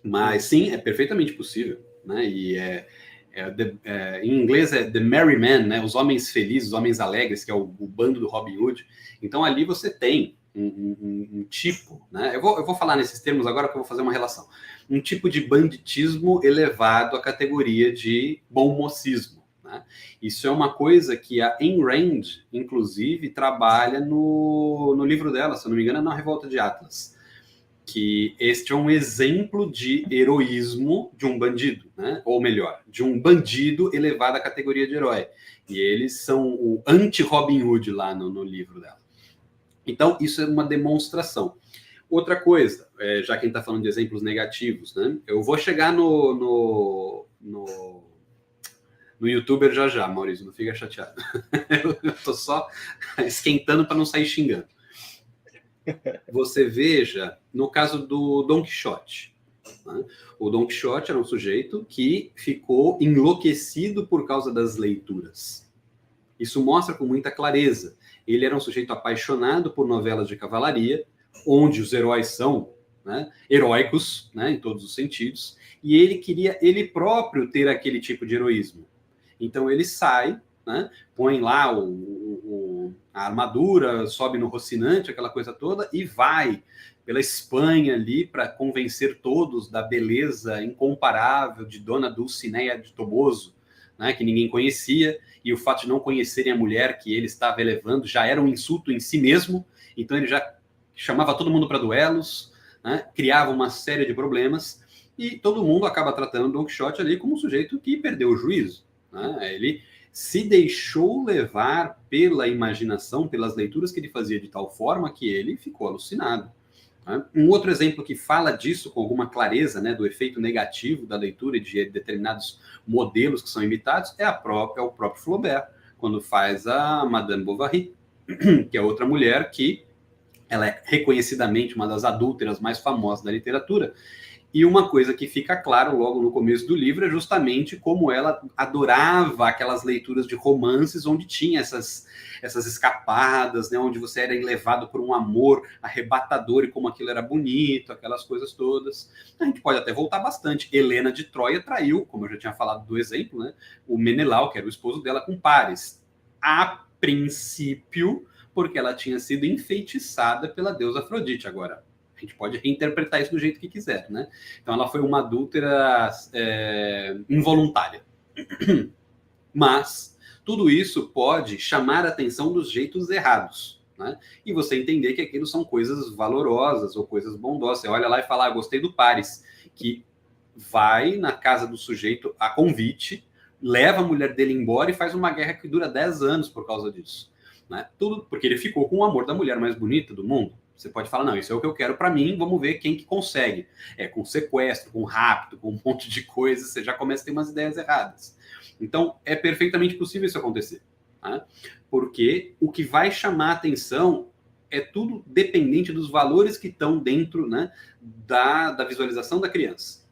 Mas sim, é perfeitamente possível, né? E em inglês é The Merry Men, né? Os homens felizes, os homens alegres, que é o bando do Robin Hood. Então ali você tem um tipo, né? Eu vou falar nesses termos agora porque eu vou fazer uma relação. Um tipo de banditismo elevado à categoria de bom mocismo. Né? Isso é uma coisa que a Ayn Rand, inclusive, trabalha no livro dela, se eu não me engano, é na Revolta de Atlas. Que este é um exemplo de heroísmo de um bandido, né? Ou melhor, de um bandido elevado à categoria de herói. E eles são o anti-Robin Hood lá no livro dela. Então, isso é uma demonstração. Outra coisa, já que a gente está falando de exemplos negativos, né? Eu vou chegar no YouTuber já, Maurício, não fica chateado. Eu estou só esquentando para não sair xingando. Você veja no caso do Dom Quixote. Né? O Dom Quixote era um sujeito que ficou enlouquecido por causa das leituras. Isso mostra com muita clareza. Ele era um sujeito apaixonado por novelas de cavalaria, onde os heróis são, né, heróicos, né, em todos os sentidos, e ele queria ele próprio ter aquele tipo de heroísmo. Então ele sai, né, põe lá o a armadura, sobe no Rocinante, aquela coisa toda, e vai pela Espanha ali para convencer todos da beleza incomparável de Dona Dulcinea de Toboso, né, que ninguém conhecia, e o fato de não conhecerem a mulher que ele estava elevando já era um insulto em si mesmo, então ele já chamava todo mundo para duelos, né, criava uma série de problemas, e todo mundo acaba tratando Don Quixote ali como um sujeito que perdeu o juízo, né? Ele se deixou levar pela imaginação, pelas leituras que ele fazia de tal forma que ele ficou alucinado. Um outro exemplo que fala disso com alguma clareza, né, do efeito negativo da leitura de determinados modelos que são imitados, é o próprio Flaubert, quando faz a Madame Bovary, que é outra mulher que ela é reconhecidamente uma das adúlteras mais famosas da literatura. E uma coisa que fica claro logo no começo do livro é justamente como ela adorava aquelas leituras de romances onde tinha essas escapadas, né, onde você era levado por um amor arrebatador e como aquilo era bonito, aquelas coisas todas. A gente pode até voltar bastante. Helena de Troia traiu, como eu já tinha falado do exemplo, né, o Menelau, que era o esposo dela, com Paris. A princípio, porque ela tinha sido enfeitiçada pela deusa Afrodite. Agora, a gente pode reinterpretar isso do jeito que quiser, né? Então ela foi uma adúltera involuntária. Mas tudo isso pode chamar a atenção dos jeitos errados, né? E você entender que aquilo são coisas valorosas ou coisas bondosas. Você olha lá e fala, gostei do Paris, que vai na casa do sujeito a convite, leva a mulher dele embora e faz uma guerra que dura 10 anos por causa disso, né? Tudo porque ele ficou com o amor da mulher mais bonita do mundo. Você pode falar, não, isso é o que eu quero para mim, vamos ver quem que consegue. Com sequestro, com rapto, com um monte de coisas, você já começa a ter umas ideias erradas. Então, é perfeitamente possível isso acontecer, né? Porque o que vai chamar a atenção é tudo dependente dos valores que estão dentro, né, da visualização da criança.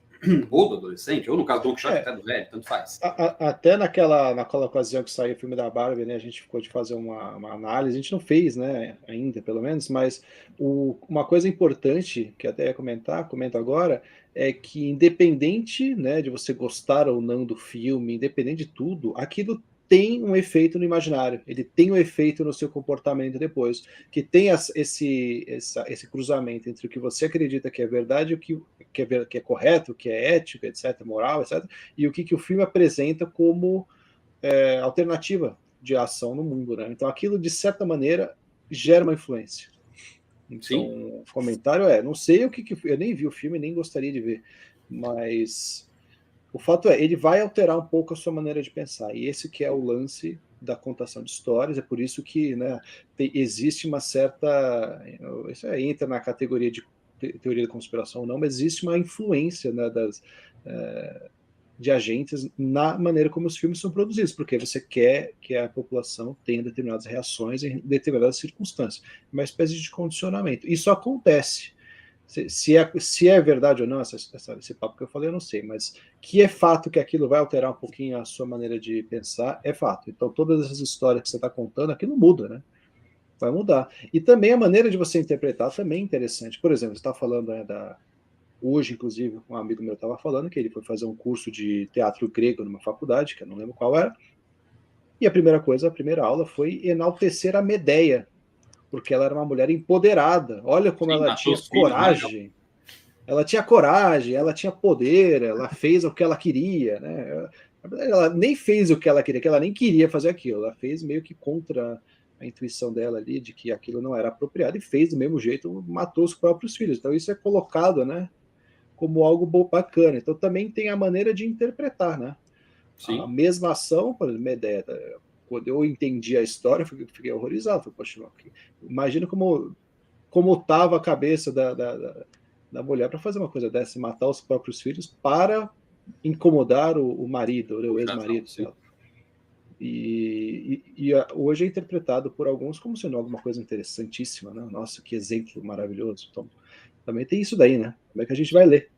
Ou do adolescente, ou no caso do Don Quixote, até do velho, tanto faz. Até naquela ocasião que saiu o filme da Barbie, né, a gente ficou de fazer uma análise, a gente não fez, né, ainda, pelo menos, mas uma coisa importante, que até ia comentar, comento agora, é que independente, né, de você gostar ou não do filme, independente de tudo, aquilo tem um efeito no imaginário, ele tem um efeito no seu comportamento depois, que tem esse cruzamento entre o que você acredita que é verdade, o que é correto, o que é ético, etc., moral, etc., e o que o filme apresenta como alternativa de ação no mundo, né? Então aquilo, de certa maneira, gera uma influência. Então, sim, o comentário não sei o que eu nem vi o filme, nem gostaria de ver, mas o fato ele vai alterar um pouco a sua maneira de pensar, e esse que é o lance da contação de histórias, é por isso que, né, existe uma certa, isso aí entra na categoria de teoria da conspiração ou não, mas existe uma influência, né, de agentes na maneira como os filmes são produzidos, porque você quer que a população tenha determinadas reações em determinadas circunstâncias, uma espécie de condicionamento. Isso acontece. Se é verdade ou não, esse papo que eu falei, eu não sei, mas que é fato que aquilo vai alterar um pouquinho a sua maneira de pensar, é fato. Então, todas essas histórias que você está contando, aquilo muda, né? Vai mudar. E também a maneira de você interpretar também é interessante. Por exemplo, você está falando hoje, inclusive, um amigo meu estava falando que ele foi fazer um curso de teatro grego numa faculdade, que eu não lembro qual era, e a primeira aula foi enaltecer a Medeia, porque ela era uma mulher empoderada. Olha como ela tinha coragem. Ela tinha coragem, ela tinha poder, ela fez o que ela queria, né? Ela nem fez o que ela queria, que ela nem queria fazer aquilo. Ela fez meio que contra a intuição dela ali de que aquilo não era apropriado e fez do mesmo jeito, matou os próprios filhos. Então isso é colocado, né, como algo bacana. Então também tem a maneira de interpretar, né? Sim. A mesma ação, por exemplo, Medeia, quando eu entendi a história, eu fiquei horrorizado. Falei, poxa, imagina como estava a cabeça da mulher para fazer uma coisa dessa, matar os próprios filhos para incomodar o marido, o ex-marido. E hoje é interpretado por alguns como sendo alguma coisa interessantíssima, né? Nossa, que exemplo maravilhoso. Então, também tem isso daí, né? Como é que a gente vai ler?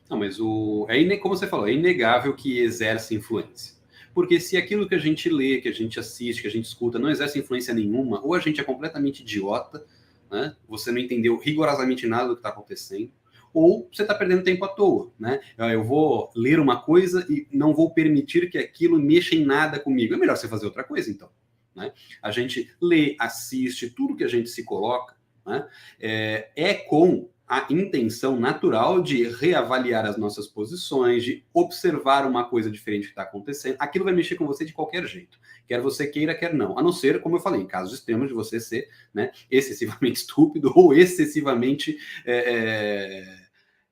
Não, mas como você falou, é inegável que exerce influência. Porque se aquilo que a gente lê, que a gente assiste, que a gente escuta, não exerce influência nenhuma, ou a gente é completamente idiota, né? Você não entendeu rigorosamente nada do que está acontecendo, ou você está perdendo tempo à toa, né? Eu vou ler uma coisa e não vou permitir que aquilo mexa em nada comigo. É melhor você fazer outra coisa, então. né? A gente lê, assiste, tudo que a gente se coloca, né, é com a intenção natural de reavaliar as nossas posições, de observar uma coisa diferente que está acontecendo. Aquilo vai mexer com você de qualquer jeito, quer você queira, quer não. A não ser, como eu falei, em casos extremos de você ser, né, excessivamente estúpido ou excessivamente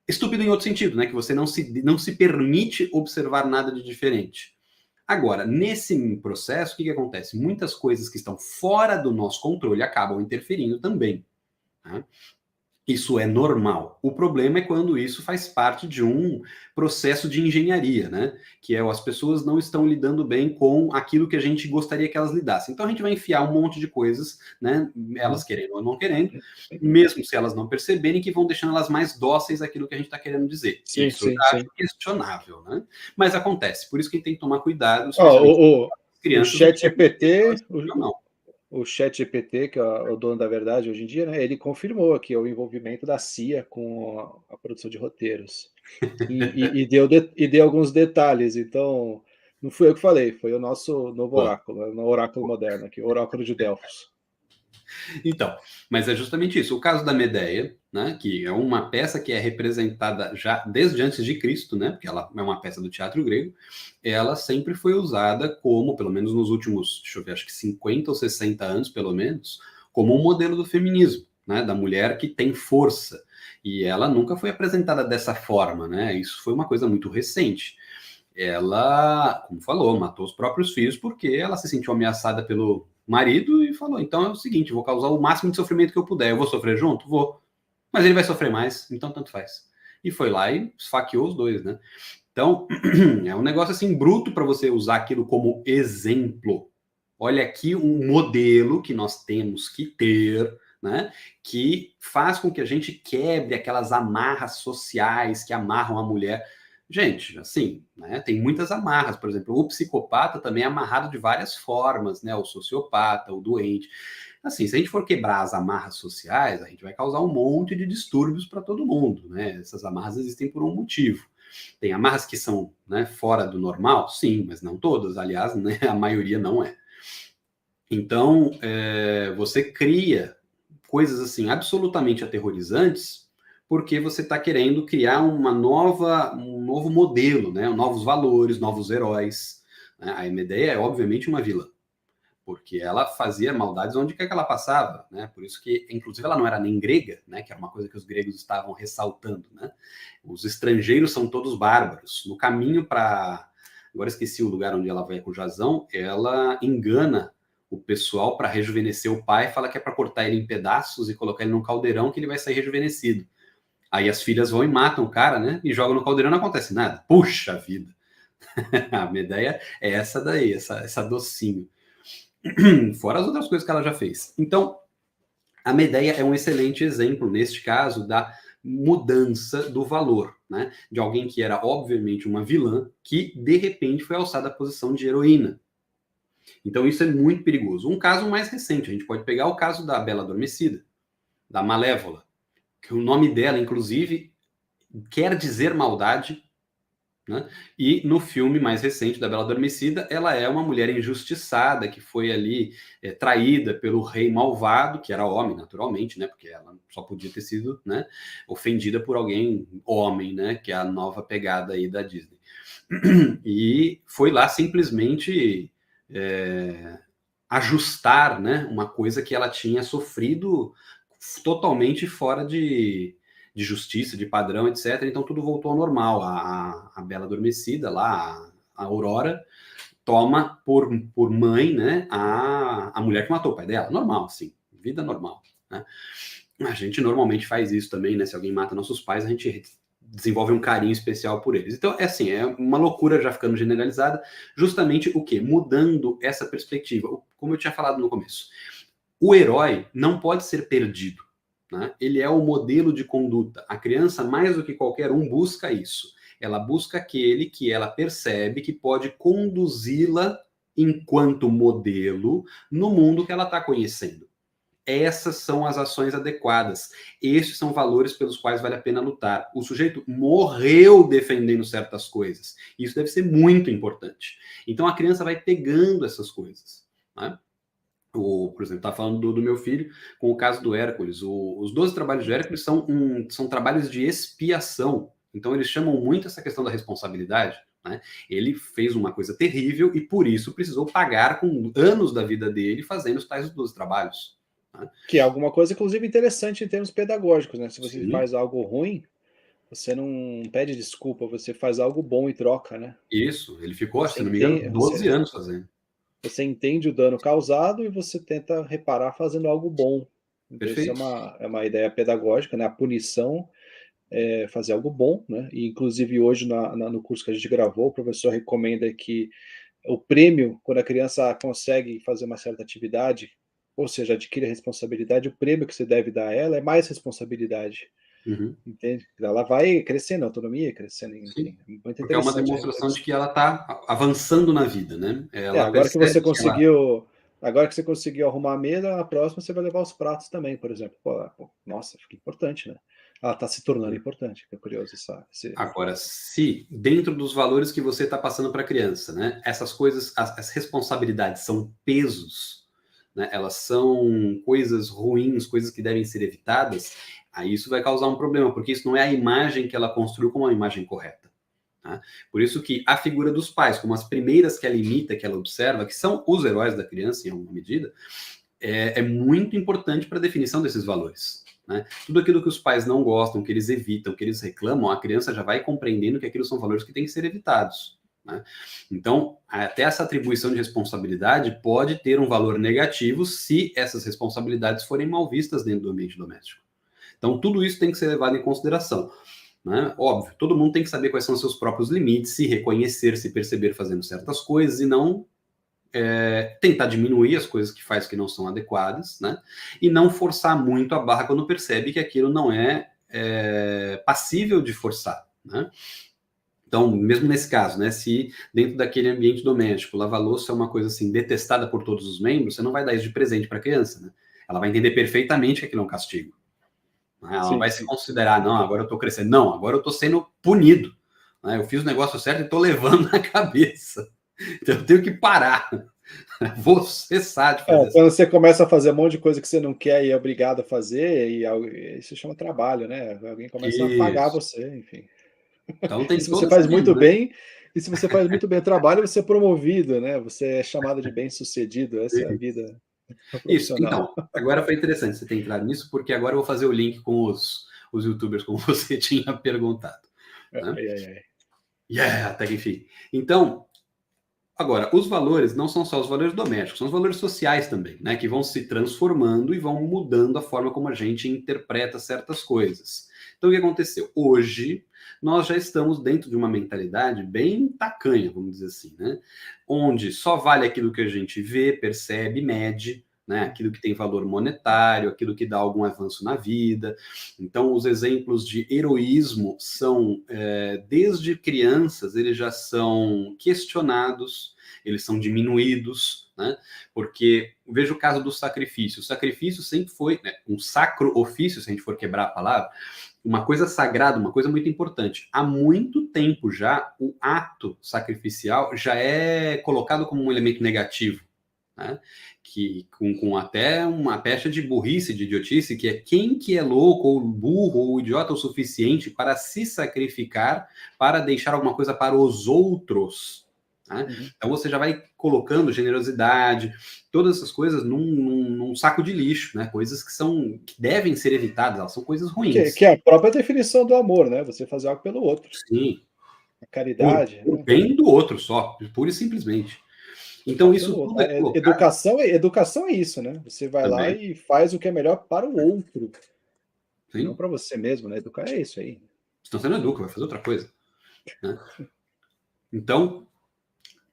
estúpido em outro sentido, né, que você não se permite observar nada de diferente. Agora, nesse processo, o que acontece? Muitas coisas que estão fora do nosso controle acabam interferindo também, né? Isso é normal. O problema é quando isso faz parte de um processo de engenharia, né? Que as pessoas não estão lidando bem com aquilo que a gente gostaria que elas lidassem. Então a gente vai enfiar um monte de coisas, né? Elas querendo ou não querendo, mesmo se elas não perceberem, que vão deixando elas mais dóceis àquilo que a gente está querendo dizer. Sim, Isso eu acho questionável, né? Mas acontece. Por isso que a gente tem que tomar cuidado, especialmente com crianças. O chat GPT, não. O ChatGPT, que é o dono da verdade hoje em dia, né, ele confirmou aqui o envolvimento da CIA com a produção de roteiros. E deu alguns detalhes. Então, não fui eu que falei, foi o nosso novo oráculo, o oráculo moderno aqui, o oráculo de Delfos. Então, mas é justamente isso. O caso da Medeia, né, que é uma peça que é representada já desde antes de Cristo, né, porque ela é uma peça do teatro grego, ela sempre foi usada como, pelo menos nos últimos, deixa eu ver, acho que 50 ou 60 anos, pelo menos, como um modelo do feminismo, né, da mulher que tem força. E ela nunca foi apresentada dessa forma, né? Isso foi uma coisa muito recente. Ela, como falou, matou os próprios filhos porque ela se sentiu ameaçada pelo marido e falou, então é o seguinte, vou causar o máximo de sofrimento que eu puder, eu vou sofrer junto? Vou. Mas ele vai sofrer mais, então tanto faz. E foi lá e esfaqueou os dois, né? Então, é um negócio assim bruto para você usar aquilo como exemplo. Olha aqui um modelo que nós temos que ter, né? Que faz com que a gente quebre aquelas amarras sociais que amarram a mulher. Gente, assim, né, tem muitas amarras, por exemplo, o psicopata também é amarrado de várias formas, né, o sociopata, o doente. Assim, se a gente for quebrar as amarras sociais, a gente vai causar um monte de distúrbios para todo mundo, né? Essas amarras existem por um motivo. Tem amarras que são, né, fora do normal? Sim, mas não todas, aliás, né, a maioria não é. Então, você cria coisas assim absolutamente aterrorizantes porque você está querendo criar um novo modelo, né? Novos valores, novos heróis. A Medeia é, obviamente, uma vilã, porque ela fazia maldades onde quer que ela passava, né? Por isso que, inclusive, ela não era nem grega, né? Que era uma coisa que os gregos estavam ressaltando, né? Os estrangeiros são todos bárbaros. No caminho para... Agora esqueci o lugar onde ela vai com o Jazão, ela engana o pessoal para rejuvenescer o pai, fala que é para cortar ele em pedaços e colocar ele num caldeirão que ele vai sair rejuvenescido. Aí as filhas vão e matam o cara, né? E jogam no caldeirão, não acontece nada. Puxa vida! A minha ideia é essa daí, essa docinho. Fora as outras coisas que ela já fez. Então, a Medeia é um excelente exemplo, neste caso, da mudança do valor, né? De alguém que era, obviamente, uma vilã, que, de repente, foi alçada à posição de heroína. Então, isso é muito perigoso. Um caso mais recente, a gente pode pegar o caso da Bela Adormecida, da Malévola, que o nome dela, inclusive, quer dizer maldade, né? E no filme mais recente da Bela Adormecida, ela é uma mulher injustiçada que foi ali traída pelo rei malvado, que era homem, naturalmente, né? Porque ela só podia ter sido, né, ofendida por alguém homem, né? Que é a nova pegada aí da Disney. E foi lá simplesmente ajustar, né, uma coisa que ela tinha sofrido totalmente fora de justiça, de padrão, etc. Então tudo voltou ao normal. A Bela Adormecida, lá, a Aurora, toma por mãe, né, a mulher que matou o pai dela. Normal, sim. Vida normal, né? A gente normalmente faz isso também, né? Se alguém mata nossos pais, a gente desenvolve um carinho especial por eles. Então, é assim, é uma loucura já ficando generalizada, justamente o quê? Mudando essa perspectiva. Como eu tinha falado no começo. O herói não pode ser perdido, né? Ele é o modelo de conduta. A criança, mais do que qualquer um, busca isso. Ela busca aquele que ela percebe que pode conduzi-la enquanto modelo no mundo que ela está conhecendo. Essas são as ações adequadas. Esses são valores pelos quais vale a pena lutar. O sujeito morreu defendendo certas coisas. Isso deve ser muito importante. Então a criança vai pegando essas coisas, né? Por exemplo, tá falando do meu filho com o caso do Hércules. Os 12 trabalhos de Hércules são trabalhos de expiação. Então, eles chamam muito essa questão da responsabilidade. Né? Ele fez uma coisa terrível e, por isso, precisou pagar com anos da vida dele fazendo os tais 12 trabalhos. Né? Que é alguma coisa, inclusive, interessante em termos pedagógicos, né? Se você Sim. faz algo ruim, você não pede desculpa, você faz algo bom e troca, né? Isso, ele ficou, Você se não me engano, 12 anos fazendo. Você entende o dano causado e você tenta reparar fazendo algo bom. Então, isso Perfeito. é uma ideia pedagógica, né? A punição é fazer algo bom, né? E, inclusive, hoje, no curso que a gente gravou, o professor recomenda que o prêmio, quando a criança consegue fazer uma certa atividade, ou seja, adquire a responsabilidade, o prêmio que você deve dar a ela é mais responsabilidade. Uhum. Entende? Ela vai crescendo, a autonomia crescendo, Sim, enfim. É muito porque é uma interessante. demonstração de que ela está avançando na vida, né? Ela Agora que percebe você que ela... conseguiu, agora que você conseguiu arrumar a mesa, na próxima você vai levar os pratos também, por exemplo. Pô, nossa, fica importante, né? Ela está se tornando importante, que é curioso, sabe? Agora, se dentro dos valores que você está passando para a criança, né, essas coisas, as responsabilidades são pesos, né, elas são coisas ruins, coisas que devem ser evitadas, aí isso vai causar um problema, porque isso não é a imagem que ela construiu como uma imagem correta. Tá? Por isso que a figura dos pais, como as primeiras que ela imita, que ela observa, que são os heróis da criança em alguma medida, é muito importante para a definição desses valores. Né? Tudo aquilo que os pais não gostam, que eles evitam, que eles reclamam, a criança já vai compreendendo que aquilo são valores que têm que ser evitados. Né? Então, até essa atribuição de responsabilidade pode ter um valor negativo se essas responsabilidades forem mal vistas dentro do ambiente doméstico. Então, tudo isso tem que ser levado em consideração. Né? Óbvio, todo mundo tem que saber quais são os seus próprios limites, se reconhecer, se perceber fazendo certas coisas e não tentar diminuir as coisas que faz que não são adequadas, né? E não forçar muito a barra quando percebe que aquilo não é passível de forçar, né? Então, mesmo nesse caso, né, se dentro daquele ambiente doméstico, lavar louça é uma coisa assim detestada por todos os membros, você não vai dar isso de presente para a criança, né? Ela vai entender perfeitamente que aquilo é um castigo. Né? Ela não vai se considerar, não, agora eu estou crescendo. Não, agora eu estou sendo punido. Né? Eu fiz o negócio certo e estou levando na cabeça. Então eu tenho que parar. Vou cessar de fazer isso. Quando você começa a fazer um monte de coisa que você não quer e é obrigado a fazer, isso chama trabalho, né? Alguém começa a pagar Isso. você, enfim. Então E tem se você toda essa faz linha, muito né? bem, e se você faz muito bem o trabalho, você é promovido, né? Você é chamado de bem-sucedido. Essa é a vida Isso. profissional. Então, agora foi interessante você ter entrado nisso, porque agora eu vou fazer o link com os YouTubers, como você tinha perguntado. Né? Ai, ai, ai. Yeah, até que enfim. Então, agora, os valores não são só os valores domésticos, são os valores sociais também, né? Que vão se transformando e vão mudando a forma como a gente interpreta certas coisas. Então, o que aconteceu? Hoje, nós já estamos dentro de uma mentalidade bem tacanha, vamos dizer assim, né? Onde só vale aquilo que a gente vê, percebe, mede, né? Aquilo que tem valor monetário, aquilo que dá algum avanço na vida. Então, os exemplos de heroísmo são, desde crianças, eles já são questionados, eles são diminuídos, né? Porque veja o caso do sacrifício. O sacrifício sempre foi, né, um sacro ofício, se a gente for quebrar a palavra, uma coisa sagrada, uma coisa muito importante. Há muito tempo já, o ato sacrificial já é colocado como um elemento negativo. Né? Que com até uma pecha de burrice, de idiotice, que é quem que é louco, ou burro, ou idiota o suficiente para se sacrificar, para deixar alguma coisa para os outros. Né? Uhum. Então você já vai colocando generosidade, todas essas coisas num saco de lixo, né? Coisas que devem ser evitadas, elas são coisas ruins. Que é a própria definição do amor, né? Você fazer algo pelo outro. Sim. A caridade. Por Né? bem do outro só, pura e simplesmente. Então isso tudo é colocado. Educação é isso, né? Você vai lá Também. e faz o que é melhor para o outro. Sim. Não para você mesmo, né? Educar é isso aí. Senão você não educa, vai fazer outra coisa. Né? Então,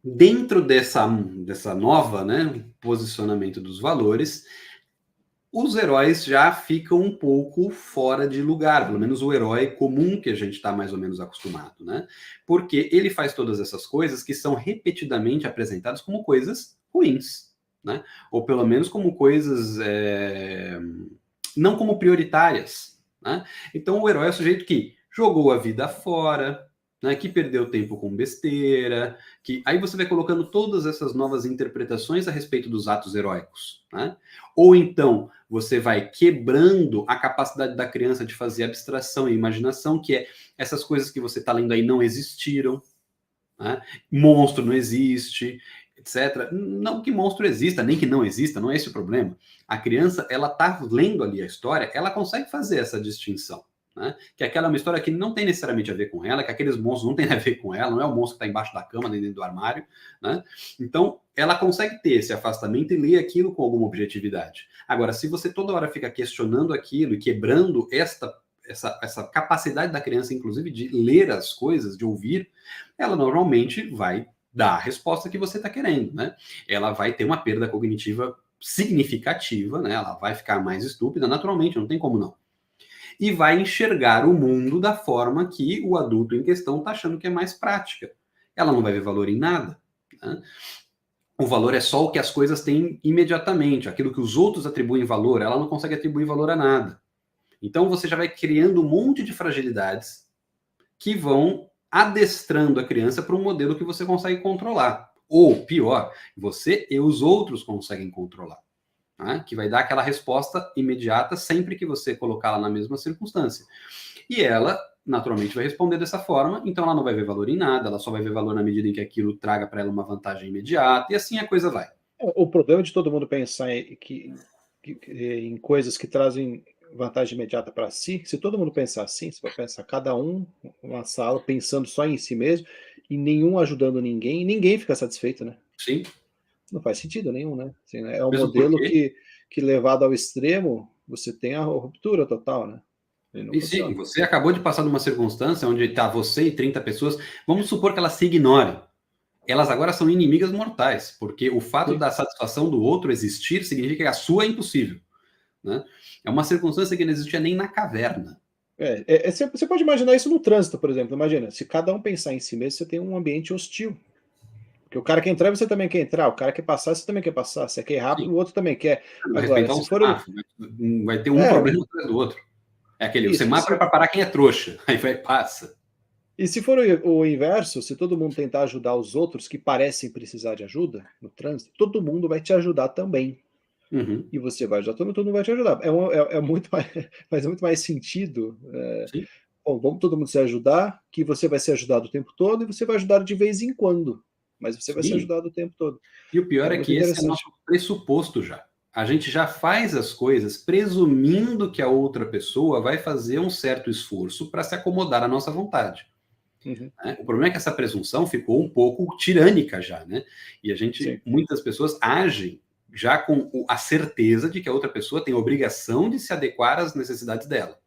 dentro dessa nova, né, posicionamento dos valores, os heróis já ficam um pouco fora de lugar, pelo menos o herói comum que a gente está mais ou menos acostumado, né? Porque ele faz todas essas coisas que são repetidamente apresentadas como coisas ruins, né? Ou pelo menos como coisas não como prioritárias, né? Então o herói é o sujeito que jogou a vida fora, né, que perdeu tempo com besteira, que aí você vai colocando todas essas novas interpretações a respeito dos atos heróicos, né? Ou então você vai quebrando a capacidade da criança de fazer abstração e imaginação, que é essas coisas que você está lendo aí não existiram, né? Monstro não existe, etc. Não que monstro exista, nem que não exista, não é esse o problema. A criança, ela está lendo ali a história, ela consegue fazer essa distinção. Né? Que aquela é uma história que não tem necessariamente a ver com ela, que aqueles monstros não têm a ver com ela, não é o monstro que está embaixo da cama, nem dentro do armário, né? Então, ela consegue ter esse afastamento e ler aquilo com alguma objetividade. Agora, se você toda hora fica questionando aquilo e quebrando essa capacidade da criança, inclusive, de ler as coisas, de ouvir, ela normalmente vai dar a resposta que você está querendo, né? Ela vai ter uma perda cognitiva significativa, né? Ela vai ficar mais estúpida, naturalmente, não tem como não. E vai enxergar o mundo da forma que o adulto em questão está achando que é mais prática. Ela não vai ver valor em nada, né? O valor é só o que as coisas têm imediatamente. Aquilo que os outros atribuem valor, ela não consegue atribuir valor a nada. Então você já vai criando um monte de fragilidades que vão adestrando a criança para um modelo que você consegue controlar. Ou, pior, você e os outros conseguem controlar. Né? Que vai dar aquela resposta imediata sempre que você colocá-la na mesma circunstância. E ela, naturalmente, vai responder dessa forma, então ela não vai ver valor em nada, ela só vai ver valor na medida em que aquilo traga para ela uma vantagem imediata, e assim a coisa vai. O problema de todo mundo pensar em coisas que trazem vantagem imediata para si, se todo mundo pensar assim, se for pensar cada um uma sala pensando só em si mesmo, e nenhum ajudando ninguém, e ninguém fica satisfeito, né? Sim. Não faz sentido nenhum, né? Assim, é um Mesmo modelo porque... que levado ao extremo, você tem a ruptura total, né? Ele não E sim, funciona. você acabou de passar numa circunstância onde está você e 30 pessoas, vamos supor que elas se ignorem. Elas agora são inimigas mortais, porque o fato Sim. da satisfação do outro existir significa que a sua é impossível. Né? É uma circunstância que não existia nem na caverna. Você pode imaginar isso no trânsito, por exemplo. Imagina, se cada um pensar em si mesmo, você tem um ambiente hostil. Porque o cara quer entrar, você também quer entrar. O cara quer passar, você também quer passar. Você quer ir rápido, Sim. o outro também quer. Não vai Agora, respeitar um se for semáforo, vai ter um é, problema atrás do outro. É aquele, o isso. semáforo é para parar quem é trouxa, aí vai passa. E se for o inverso, se todo mundo tentar ajudar os outros que parecem precisar de ajuda no trânsito, todo mundo vai te ajudar também. Uhum. E você vai ajudar, todo mundo vai te ajudar. Muito mais, faz muito mais sentido. Sim. Bom, vamos todo mundo se ajudar, que você vai ser ajudado o tempo todo e você vai ajudar de vez em quando. Mas você vai ser Sim. ajudado o tempo todo. E o pior É é muito que esse é interessante. nosso pressuposto já. A gente já faz as coisas presumindo que a outra pessoa vai fazer um certo esforço para se acomodar à nossa vontade. Uhum. Né? O problema é que essa presunção ficou um pouco tirânica já, né? E Sim. muitas pessoas agem já com a certeza de que a outra pessoa tem a obrigação de se adequar às necessidades dela.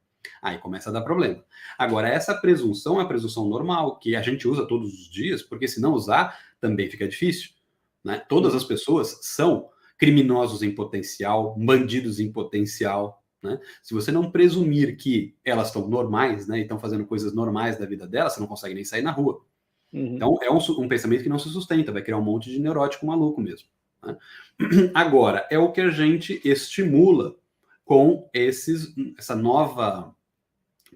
Aí começa a dar problema. Agora, essa presunção é a presunção normal, que a gente usa todos os dias, porque se não usar, também fica difícil. Né? Todas as pessoas são criminosos em potencial, bandidos em potencial. Né? Se você não presumir que elas estão normais, né, e estão fazendo coisas normais da vida delas, você não consegue nem sair na rua. Uhum. Então, é um pensamento que não se sustenta, vai criar um monte de neurótico maluco mesmo. Né? Agora, é o que a gente estimula com essa nova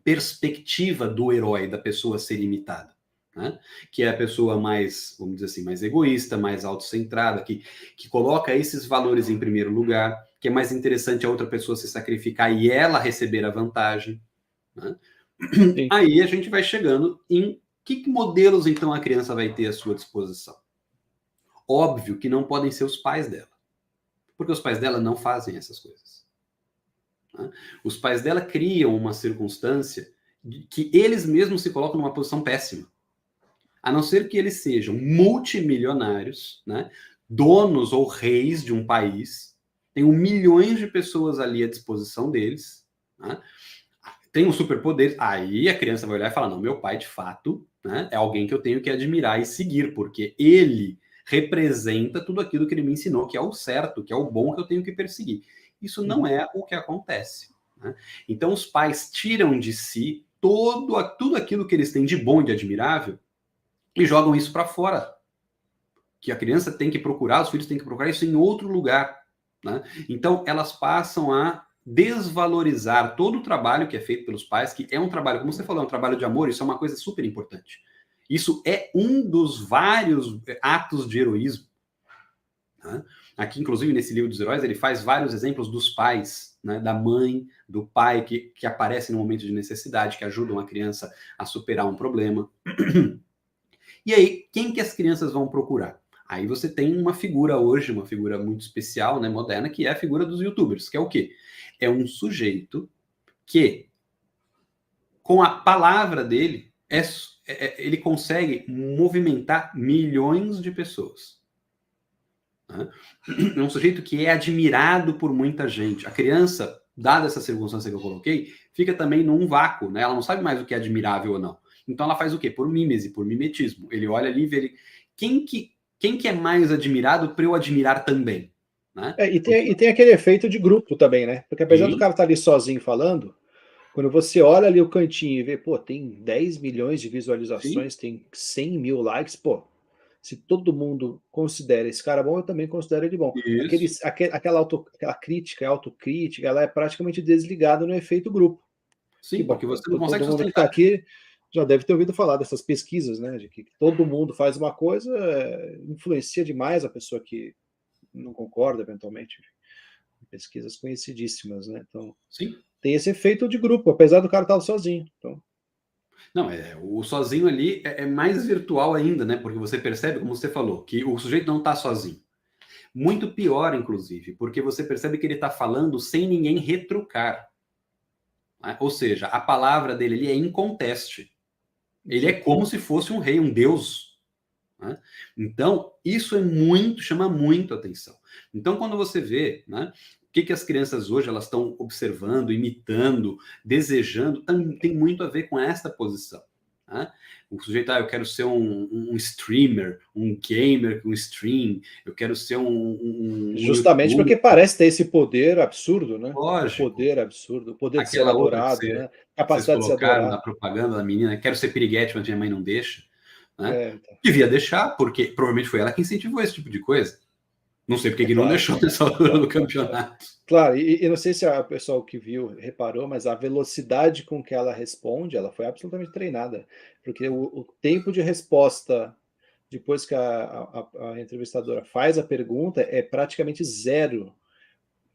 perspectiva do herói, da pessoa ser imitada. Né? Que é a pessoa mais, vamos dizer assim, mais egoísta, mais autocentrada, que coloca esses valores em primeiro lugar, que é mais interessante a outra pessoa se sacrificar e ela receber a vantagem. Né? Aí a gente vai chegando em que modelos, então, a criança vai ter à sua disposição. Óbvio que não podem ser os pais dela, porque os pais dela não fazem essas coisas. Né? Os pais dela criam uma circunstância que eles mesmos se colocam numa posição péssima. A não ser que eles sejam multimilionários, né? Donos ou reis de um país, tenham milhões de pessoas ali à disposição deles, né? Tem um superpoder, aí a criança vai olhar e falar, não, meu pai de fato, né, é alguém que eu tenho que admirar e seguir, porque ele representa tudo aquilo que ele me ensinou, que é o certo, que é o bom que eu tenho que perseguir. Isso não é o que acontece. Né? Então os pais tiram de si tudo aquilo que eles têm de bom e de admirável e jogam isso para fora. Que a criança tem que procurar, os filhos têm que procurar isso em outro lugar. Né? Então elas passam a desvalorizar todo o trabalho que é feito pelos pais, que é um trabalho, como você falou, é um trabalho de amor, isso é uma coisa super importante. Isso é um dos vários atos de heroísmo. Né? Aqui, inclusive, nesse livro dos heróis, ele faz vários exemplos dos pais, né? Da mãe, do pai que aparecem no momento de necessidade, que ajudam a criança a superar um problema. E aí, quem que as crianças vão procurar? Aí você tem uma figura hoje, uma figura muito especial, né, moderna, que é a figura dos YouTubers, que é o quê? É um sujeito que, com a palavra dele, ele consegue movimentar milhões de pessoas. Né? É um sujeito que é admirado por muita gente. A criança, dada essa circunstância que eu coloquei, fica também num vácuo, né? Ela não sabe mais o que é admirável ou não. Então ela faz o quê? Por mímese, por mimetismo. Ele olha ali e vê quem que é mais admirado para eu admirar também. Né? E tem aquele efeito de grupo também, né? Porque apesar do cara estar ali sozinho falando, quando você olha ali o cantinho e vê, pô, tem 10 milhões de visualizações, Sim. tem 100 mil likes, pô, se todo mundo considera esse cara bom, eu também considero ele bom. Isso. Aquela crítica, autocrítica, ela é praticamente desligada no efeito grupo. Que Sim, bom, porque você não consegue todo mundo que está sustentar. aqui já deve ter ouvido falar dessas pesquisas, né? De que todo mundo faz uma coisa, influencia demais a pessoa que não concorda, eventualmente. Pesquisas conhecidíssimas, né? Então, Sim. tem esse efeito de grupo, apesar do cara estar sozinho. Então, Não, o sozinho ali é mais virtual ainda, né? Porque você percebe, como você falou, que o sujeito não está sozinho. Muito pior, inclusive, porque você percebe que ele está falando sem ninguém retrucar. Né? Ou seja, a palavra dele ali é inconteste. Ele é como se fosse um rei, um deus. Né? Então, isso chama muito atenção. Então, quando você vê, né, o que as crianças hoje elas estão observando, imitando, desejando, tem muito a ver com esta posição. Né? O sujeito, eu quero ser um streamer, um gamer com stream, eu quero ser um justamente YouTube. porque parece ter esse poder absurdo, né? O Lógico. poder absurdo, o poder de ser Aquela outra adorado, né? que vocês Capacidade de ser colocaram na adorado. propaganda da menina, quero ser piriguete, mas minha mãe não deixa. Né? Então. Devia deixar, porque provavelmente foi ela que incentivou esse tipo de coisa. Não sei porque que não Claro, deixou nessa altura do campeonato. Claro, e não sei se o pessoal que viu reparou, mas a velocidade com que ela responde, ela foi absolutamente treinada. Porque o tempo de resposta, depois que a entrevistadora faz a pergunta, é praticamente zero.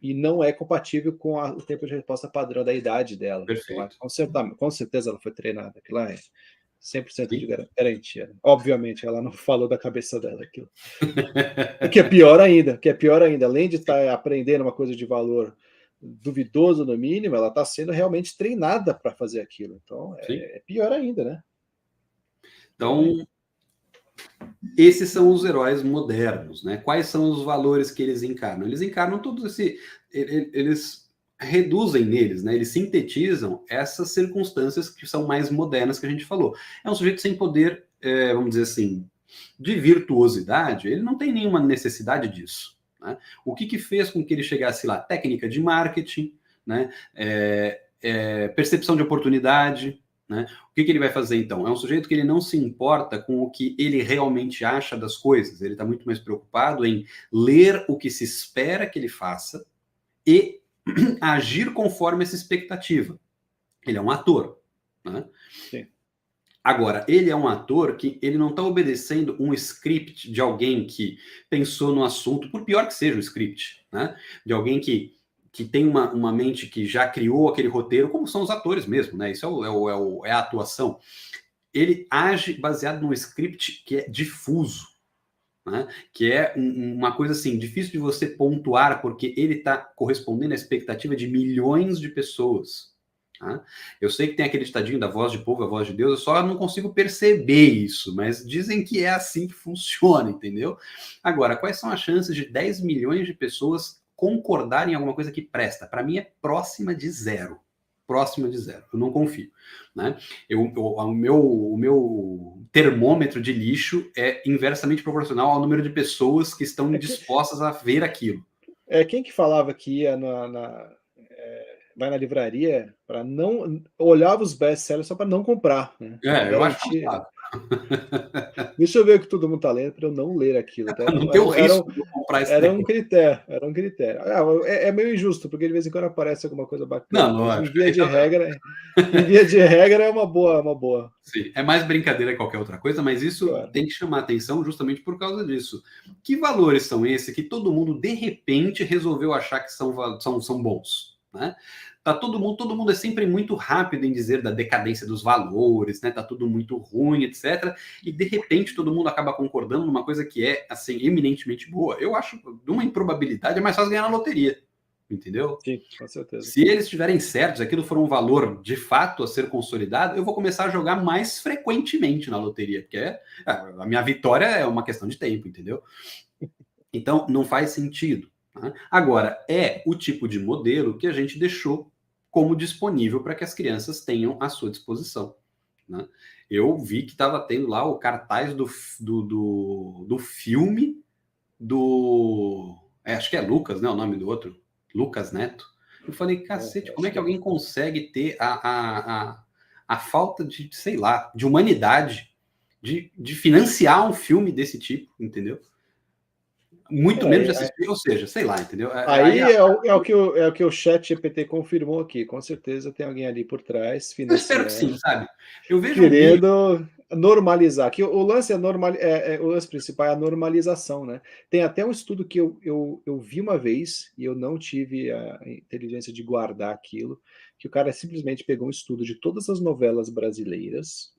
E não é compatível com o tempo de resposta padrão da idade dela. Então, Perfeito. com certeza ela foi treinada. Aquilo lá é 100% de Sim. garantia. Obviamente, ela não falou da cabeça dela aquilo. O que é pior ainda, além de estar aprendendo uma coisa de valor duvidoso no mínimo, ela está sendo realmente treinada para fazer aquilo. Então, Sim. é pior ainda, né? Pior Então, ainda. esses são os heróis modernos, né? Quais são os valores que eles encarnam? Eles encarnam todos eles reduzem neles, né? Eles sintetizam essas circunstâncias que são mais modernas que a gente falou. É um sujeito sem poder, vamos dizer assim, de virtuosidade, ele não tem nenhuma necessidade disso. Né? O que fez com que ele chegasse lá? Técnica de marketing, né? Percepção de oportunidade. Né? O que ele vai fazer então? É um sujeito que ele não se importa com o que ele realmente acha das coisas, ele está muito mais preocupado em ler o que se espera que ele faça e agir conforme essa expectativa. Ele é um ator. Né? Sim. Agora, ele é um ator que ele não está obedecendo um script de alguém que pensou no assunto, por pior que seja o script, né? De alguém que tem uma mente que já criou aquele roteiro, como são os atores mesmo, né? Isso é a atuação. Ele age baseado num script que é difuso, né? Que é uma coisa assim, difícil de você pontuar, porque ele está correspondendo à expectativa de milhões de pessoas. Tá? Eu sei que tem aquele ditadinho da voz de povo, a voz de Deus, eu só não consigo perceber isso, mas dizem que é assim que funciona, entendeu? Agora, quais são as chances de 10 milhões de pessoas concordarem em alguma coisa que presta? Para mim é próxima de zero. Próxima de zero. Eu não confio. Né? O meu termômetro de lixo é inversamente proporcional ao número de pessoas que estão dispostas a ver aquilo. Quem que falava que ia vai na livraria para não olhava os best-sellers só para não comprar, né? Eu acho Deixa eu ver o que todo mundo tá lendo para eu não ler aquilo, tá? Não ter o risco de eu comprar esse Era um negócio. critério, era um critério. É meio injusto, porque de vez em quando aparece alguma coisa bacana, Não, mas lógico. Então, em via de regra é uma boa, uma boa. sim, é mais brincadeira que qualquer outra coisa, mas isso Claro. tem que chamar atenção justamente por causa disso. Que valores são esses que todo mundo, de repente, resolveu achar que são bons? Né? Todo mundo é sempre muito rápido em dizer da decadência dos valores, né? Tá tudo muito ruim, etc. E de repente todo mundo acaba concordando numa coisa que é assim eminentemente boa. Eu acho de uma improbabilidade é mais fácil ganhar na loteria, entendeu? Sim, com certeza. Se eles estiverem certos, aquilo for um valor de fato a ser consolidado, eu vou começar a jogar mais frequentemente na loteria, porque a minha vitória é uma questão de tempo, entendeu? Então, não faz sentido. Tá? Agora, é o tipo de modelo que a gente deixou como disponível para que as crianças tenham à sua disposição. Né? Eu vi que estava tendo lá o cartaz do filme do. Acho que é Lucas, né? O nome do outro. Lucas Neto. Eu falei, cacete, como Acho é que que é. alguém consegue ter a falta de, sei lá, de humanidade de financiar um filme desse tipo, entendeu? Muito menos de É, assistir, ou seja, sei lá, entendeu? Aí, aí é o que o chat GPT confirmou aqui. Com certeza tem alguém ali por trás eu espero que sim, financiando, sabe? Eu vejo um mínimo. querendo normalizar. Que o lance o lance principal é a normalização, né? Tem até um estudo que eu vi uma vez e eu não tive a inteligência de guardar aquilo, que o cara simplesmente pegou um estudo de todas as novelas brasileiras,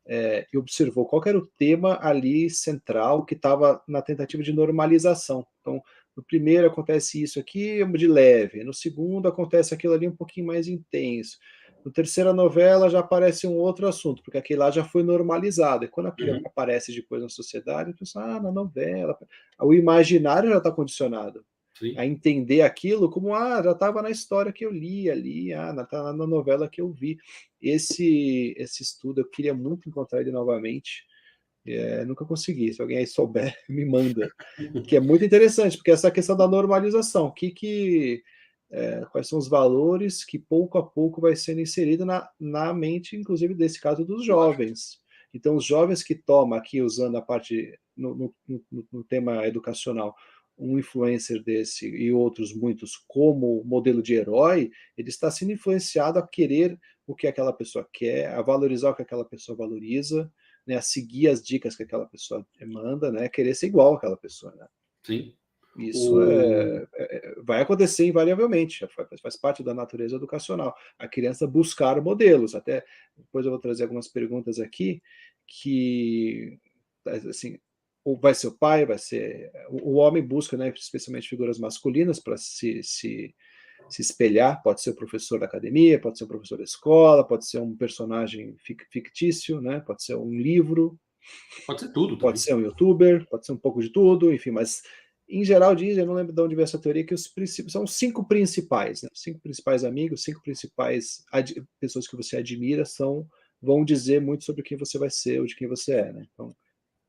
e observou qual era o tema ali central que estava na tentativa de normalização. Então, no primeiro acontece isso aqui de leve, no segundo acontece aquilo ali um pouquinho mais intenso. No terceira novela já aparece um outro assunto, porque aquele lá já foi normalizado. E quando aquilo Uhum, aparece depois na sociedade, a pessoa, na novela. O imaginário já está condicionado sim. a entender aquilo como, já estava na história que eu li ali, tá na novela que eu vi. Esse estudo eu queria muito encontrar ele novamente, nunca consegui. Se alguém aí souber, me manda. Que é muito interessante, porque essa questão da normalização, quais são os valores que pouco a pouco vai sendo inserido na mente, inclusive desse caso dos Lógico. jovens. Então, os jovens que tomam aqui, usando a parte no tema educacional, um influencer desse e outros muitos como modelo de herói, ele está sendo influenciado a querer o que aquela pessoa quer, a valorizar o que aquela pessoa valoriza, né, a seguir as dicas que aquela pessoa manda, né, querer ser igual àquela pessoa, né? Sim. Isso O... vai acontecer invariavelmente, faz parte da natureza educacional. A criança buscar modelos. Até depois eu vou trazer algumas perguntas aqui que, assim, ou vai ser o pai, vai ser o homem busca, né, especialmente figuras masculinas para se espelhar. Pode ser o professor da academia, pode ser o professor da escola, pode ser um personagem fictício, né, pode ser um livro, Pode ser tudo pode também. ser um youtuber, pode ser um pouco de tudo, enfim, mas em geral dizem, eu não lembro de onde veio essa teoria, que os princípios são 5 principais, né? 5 principais amigos, 5 principais pessoas que você admira vão dizer muito sobre quem você vai ser ou de quem você é, né? Então,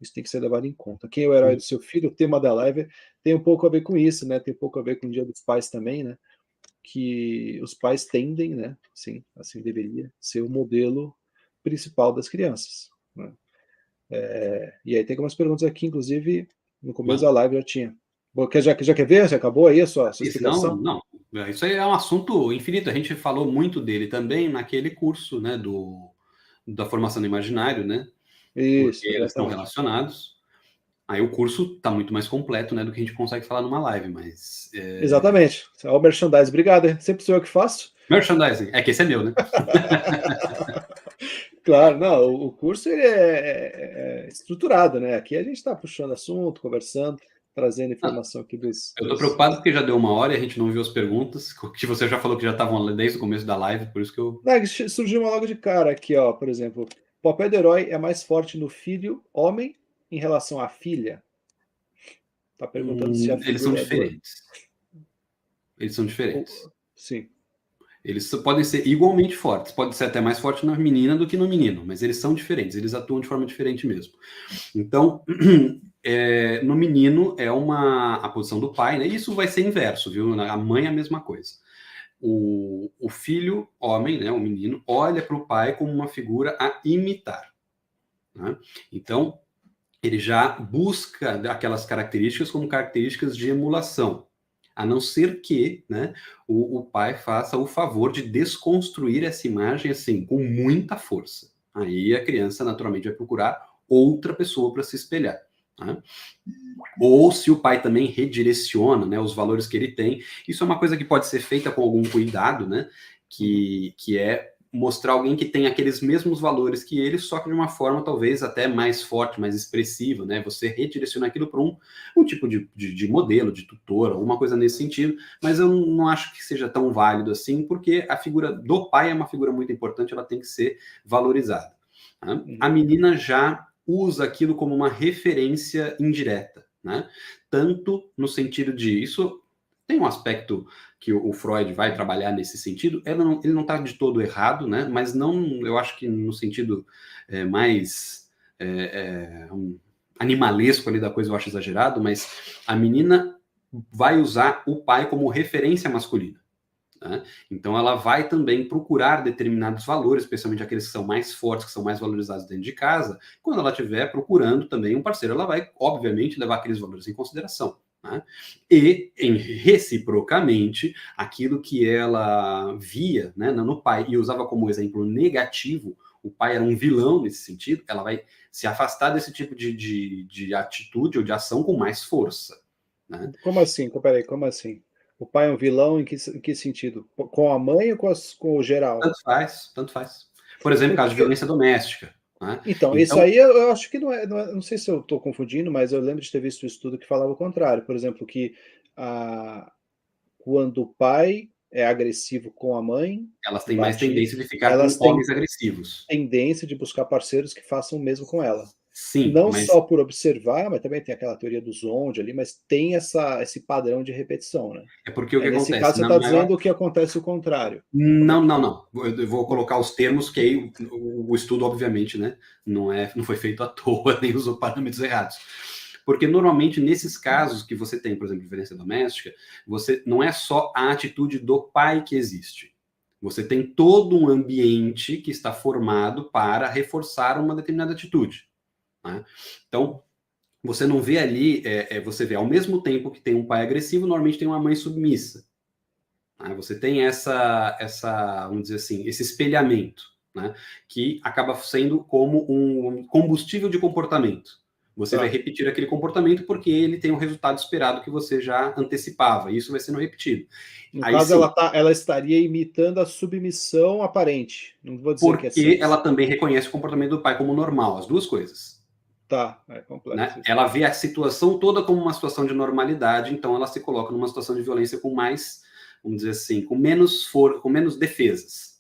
isso tem que ser levado em conta. Quem é o herói do seu filho? O tema da live tem um pouco a ver com isso, né? Tem um pouco a ver com o Dia dos Pais também, né? Que os pais tendem, né? Sim, assim deveria ser o modelo principal das crianças, né? E aí tem algumas perguntas aqui, inclusive, no começo da Mano. live já tinha. Bom, já quer ver? Já acabou aí a sua E senão, explicação? não. Isso aí é um assunto infinito. A gente falou muito dele também naquele curso, né, da formação do imaginário, né? Porque Isso, eles estão exatamente. relacionados. Aí o curso está muito mais completo, né, do que a gente consegue falar numa live, mas Exatamente. É o merchandise. Obrigado, hein? Sempre sou eu que faço. merchandising, é que esse é meu, né? Claro, não, o curso ele é estruturado, né? Aqui a gente está puxando assunto, conversando, trazendo Não, informação aqui dos, eu estou dos, preocupado porque já deu uma hora e a gente não viu as perguntas, que você já falou que já estavam desde o começo da live, por isso que eu. Não, surgiu uma logo de cara aqui, ó, por exemplo. O papel do herói é mais forte no filho homem em relação à filha? Tá perguntando se a Eles são figura do. diferentes. Eles são diferentes. Sim. Eles podem ser igualmente fortes, pode ser até mais forte na menina do que no menino, mas eles são diferentes, eles atuam de forma diferente mesmo. Então, no menino é a posição do pai, né? E isso vai ser inverso, viu? A mãe é a mesma coisa. O filho, homem, né, o menino, olha para o pai como uma figura a imitar. né? Então, ele já busca aquelas características como características de emulação, a não ser que, né, o pai faça o favor de desconstruir essa imagem assim com muita força. Aí a criança naturalmente vai procurar outra pessoa para se espelhar, né? Ou se o pai também redireciona, né, os valores que ele tem. Isso é uma coisa que pode ser feita com algum cuidado, né? Que é mostrar alguém que tem aqueles mesmos valores que ele, só que de uma forma talvez até mais forte, mais expressiva, né? Você redirecionar aquilo para um tipo de modelo, de tutor, alguma coisa nesse sentido, mas eu não acho que seja tão válido assim, porque a figura do pai é uma figura muito importante, ela tem que ser valorizada. Tá? A menina já usa aquilo como uma referência indireta, né? Tanto no sentido de isso tem um aspecto que o Freud vai trabalhar nesse sentido, ele não está de todo errado, né? Mas não, eu acho que no sentido mais animalesco ali da coisa eu acho exagerado, mas a menina vai usar o pai como referência masculina. Né? Então ela vai também procurar determinados valores, especialmente aqueles que são mais fortes, que são mais valorizados dentro de casa. Quando ela estiver procurando também um parceiro, ela vai, obviamente, levar aqueles valores em consideração. Né? E, reciprocamente, aquilo que ela via, né, no pai e usava como exemplo negativo, o pai era um vilão nesse sentido, ela vai se afastar desse tipo de atitude ou de ação com mais força. Né? Como assim? Peraí, como assim? O pai é um vilão em que sentido? Com a mãe ou com o geral? Tanto faz, tanto faz. Por exemplo, caso de Porque, violência doméstica. Né? então, isso Então, aí eu acho que não sei se eu estou confundindo, mas eu lembro de ter visto um estudo que falava o contrário. Por exemplo, que a, quando o pai é agressivo com a mãe, elas têm mais bate, tendência de ficar com elas têm homens agressivos. tendência de buscar parceiros que façam o mesmo com ela. Sim, Não mas só por observar, mas também tem aquela teoria do Zonde ali, mas tem esse padrão de repetição, né? é porque o que Aí, nesse caso, acontece? você Na está maior. dizendo que acontece o contrário. Como é Não, não, que. não. Eu vou colocar os termos, que aí o estudo, obviamente, né, não foi feito à toa, nem usou parâmetros errados. Porque normalmente, nesses casos que você tem, por exemplo, de violência doméstica, você não é só a atitude do pai que existe. Você tem todo um ambiente que está formado para reforçar uma determinada atitude. Né? Então, você não vê ali, você vê ao mesmo tempo que tem um pai agressivo, normalmente tem uma mãe submissa. Né? Você tem vamos dizer assim, esse espelhamento, né? Que acaba sendo como um combustível de comportamento. Você vai Tá. repetir aquele comportamento porque ele tem o resultado esperado que você já antecipava, e isso vai sendo repetido. No Aí caso, sim, ela estaria imitando a submissão aparente. Não vou dizer que é porque ela sexo. também reconhece o comportamento do pai como normal, as duas coisas. Tá, é Né? complexo isso. Ela vê a situação toda como uma situação de normalidade, então ela se coloca numa situação de violência com mais, vamos dizer assim, com menos defesas.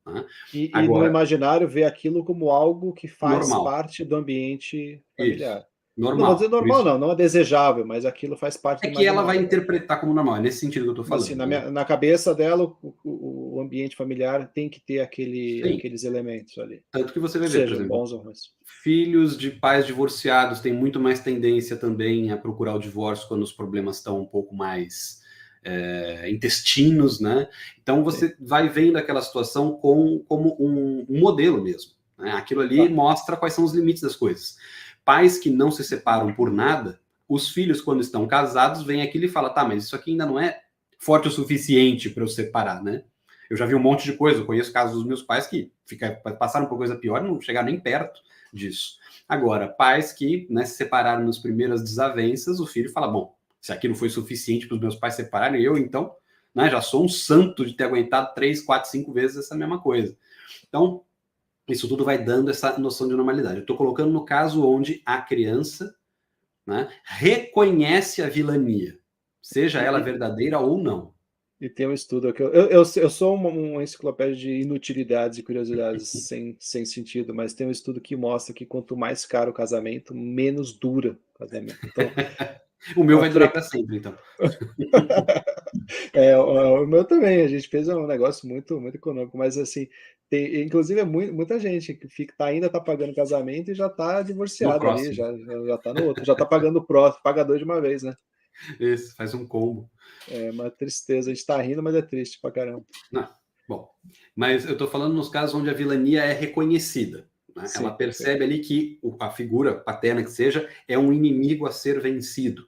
Né? E no Agora, imaginário, vê aquilo como algo que faz normal. parte do ambiente Isso. familiar. Não vou dizer Normal. Por normal, isso não é desejável, mas aquilo faz parte é do que ela vai imaginário. interpretar como normal. É nesse sentido que eu estou Assim, falando. Né? na cabeça dela, o ambiente familiar tem que ter Sim. aqueles elementos ali. Tanto que você vai ver, por Sejam exemplo, bons ou ruins. filhos de pais divorciados têm muito mais tendência também a procurar o divórcio quando os problemas estão um pouco mais intestinos, né? Então Sim. você vai vendo aquela situação como um modelo mesmo. Né? Aquilo ali Tá. mostra quais são os limites das coisas. Pais que não se separam por nada, os filhos, quando estão casados, vêm aquilo e falam, tá, mas isso aqui ainda não é forte o suficiente para eu separar, né? Eu já vi um monte de coisa, eu conheço casos dos meus pais que passaram por coisa pior e não chegaram nem perto disso. Agora, pais que, né, se separaram nas primeiras desavenças, o filho fala, bom, se aquilo foi suficiente para os meus pais se separarem, eu, então, né, já sou um santo de ter aguentado 3, 4, 5 vezes essa mesma coisa. Então, isso tudo vai dando essa noção de normalidade. Eu estou colocando no caso onde a criança, né, reconhece a vilania, seja ela E, verdadeira ou não. e tem um estudo que eu sou uma enciclopédia de inutilidades e curiosidades sem sentido, mas tem um estudo que mostra que quanto mais caro o casamento, menos dura o casamento. Então, O meu a vai durar fre... para sempre, então. o meu também, a gente fez um negócio muito econômico, mas assim, inclusive muita gente que ainda está pagando casamento e já está No divorciado ali, próximo. já tá no outro, já está pagando o próximo, paga dois de uma vez, né? Esse faz um combo. É uma tristeza, a gente está rindo, mas é triste pra caramba. Não, bom, mas eu estou falando nos casos onde a vilania é reconhecida. né? Sim, Ela percebe ali que a figura paterna que seja é um inimigo a ser vencido.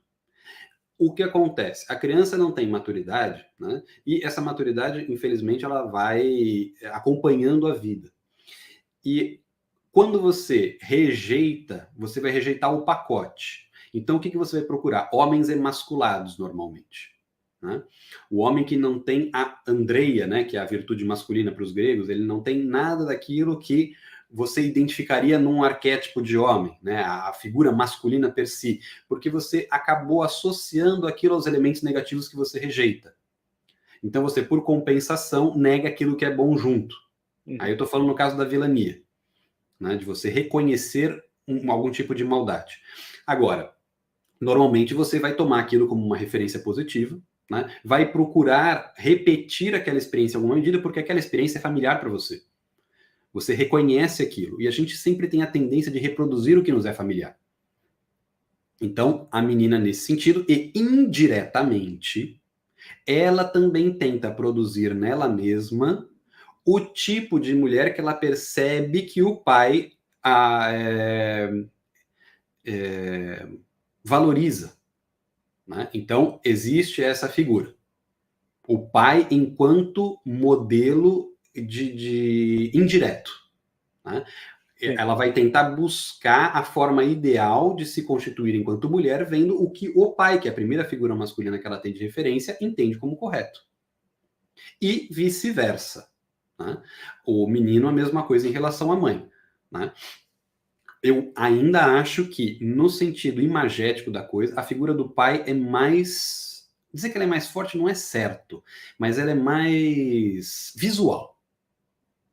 O que acontece? A criança não tem maturidade, né? E essa maturidade, infelizmente, ela vai acompanhando a vida. E quando você rejeita, você vai rejeitar o pacote. Então, o que você vai procurar? Homens emasculados, normalmente. Né? O homem que não tem a andreia, né, que é a virtude masculina para os gregos, ele não tem nada daquilo que você identificaria num arquétipo de homem, né, a figura masculina per si, porque você acabou associando aquilo aos elementos negativos que você rejeita. Então você, por compensação, nega aquilo que é bom junto. Aí eu estou falando no caso da vilania, né, de você reconhecer algum tipo de maldade. Agora, normalmente você vai tomar aquilo como uma referência positiva, né, vai procurar repetir aquela experiência em alguma medida, porque aquela experiência é familiar para você. Você reconhece aquilo. E a gente sempre tem a tendência de reproduzir o que nos é familiar. Então, a menina, nesse sentido, e indiretamente, ela também tenta produzir nela mesma o tipo de mulher que ela percebe que o pai valoriza. Né? Então, existe essa figura. O pai enquanto modelo de indireto. Né? Ela vai tentar buscar a forma ideal de se constituir enquanto mulher, vendo o que o pai, que é a primeira figura masculina que ela tem de referência, entende como correto. E vice-versa. Né? O menino, a mesma coisa em relação à mãe. Né? Eu ainda acho que, no sentido imagético da coisa, a figura do pai é mais... Dizer que ela é mais forte não é certo, mas ela é mais visual.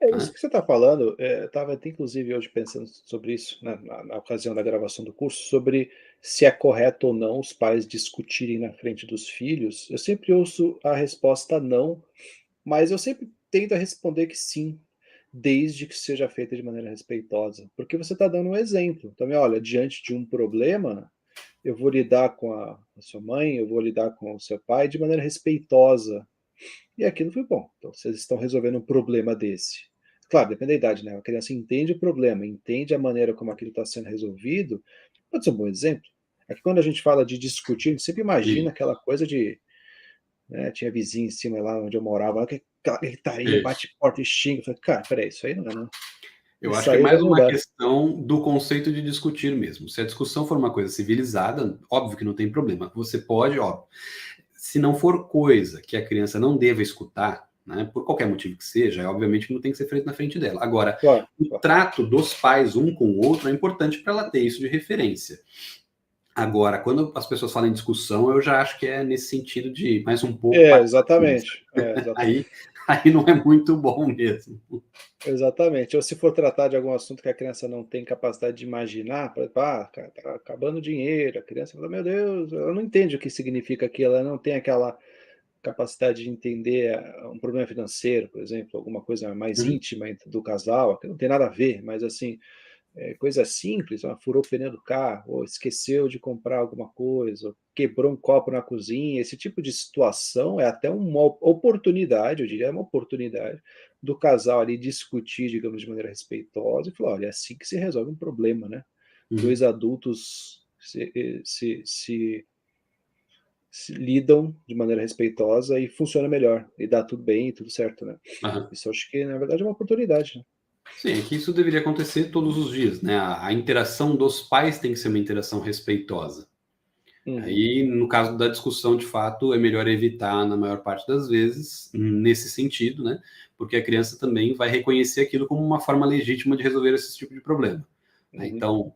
É isso Né? que você está falando. Eu estava até, inclusive, hoje pensando sobre isso, né, na ocasião da gravação do curso, sobre se é correto ou não os pais discutirem na frente dos filhos. Eu sempre ouço a resposta não, mas eu sempre tento responder que sim, desde que seja feita de maneira respeitosa. Porque você está dando um exemplo. Também, olha, diante de um problema, eu vou lidar com a sua mãe, eu vou lidar com o seu pai de maneira respeitosa. E aqui não foi bom. Então, vocês estão resolvendo um problema desse. Claro, depende da idade, né? A criança entende o problema, entende a maneira como aquilo está sendo resolvido. Pode ser um bom exemplo. É que quando a gente fala de discutir, a gente sempre imagina aquela coisa de, né, tinha vizinho em cima lá onde eu morava, aquela gritaria, Isso. bate porta e xinga. Eu falei, cara, peraí, isso aí não é, não. Eu acho Isso que é aí já mais não uma dá. questão do conceito de discutir mesmo. Se a discussão for uma coisa civilizada, óbvio que não tem problema. Você pode, ó, se não for coisa que a criança não deva escutar, né, por qualquer motivo que seja, obviamente que não tem que ser feito na frente dela. Agora, Claro, o claro. trato dos pais um com o outro é importante para ela ter isso de referência. Agora, quando as pessoas falam em discussão, eu já acho que é nesse sentido de mais um pouco É, paternalista. exatamente. É, exatamente. Aí não é muito bom mesmo. Exatamente. Ou se for tratar de algum assunto que a criança não tem capacidade de imaginar, por exemplo, cara, tá acabando o dinheiro, a criança fala, meu Deus, ela não entende o que significa aquilo, ela não tem aquela capacidade de entender um problema financeiro, por exemplo, alguma coisa mais Uhum. íntima do casal, que não tem nada a ver, mas assim, coisa simples, furou o pneu do carro, ou esqueceu de comprar alguma coisa, ou quebrou um copo na cozinha, esse tipo de situação é até uma oportunidade, eu diria, é uma oportunidade do casal ali discutir, digamos, de maneira respeitosa e falar, olha, é assim que se resolve um problema, né? Uhum. Dois adultos se lidam de maneira respeitosa e funciona melhor, e dá tudo bem, tudo certo, né? Aham. Isso eu acho que, na verdade, é uma oportunidade, né? Sim, é que isso deveria acontecer todos os dias, né? A interação dos pais tem que ser uma interação respeitosa. Uhum, Aí, no caso da discussão, de fato, é melhor evitar na maior parte das vezes, nesse sentido, né? Porque a criança também vai reconhecer aquilo como uma forma legítima de resolver esse tipo de problema. Né? uhum. Então,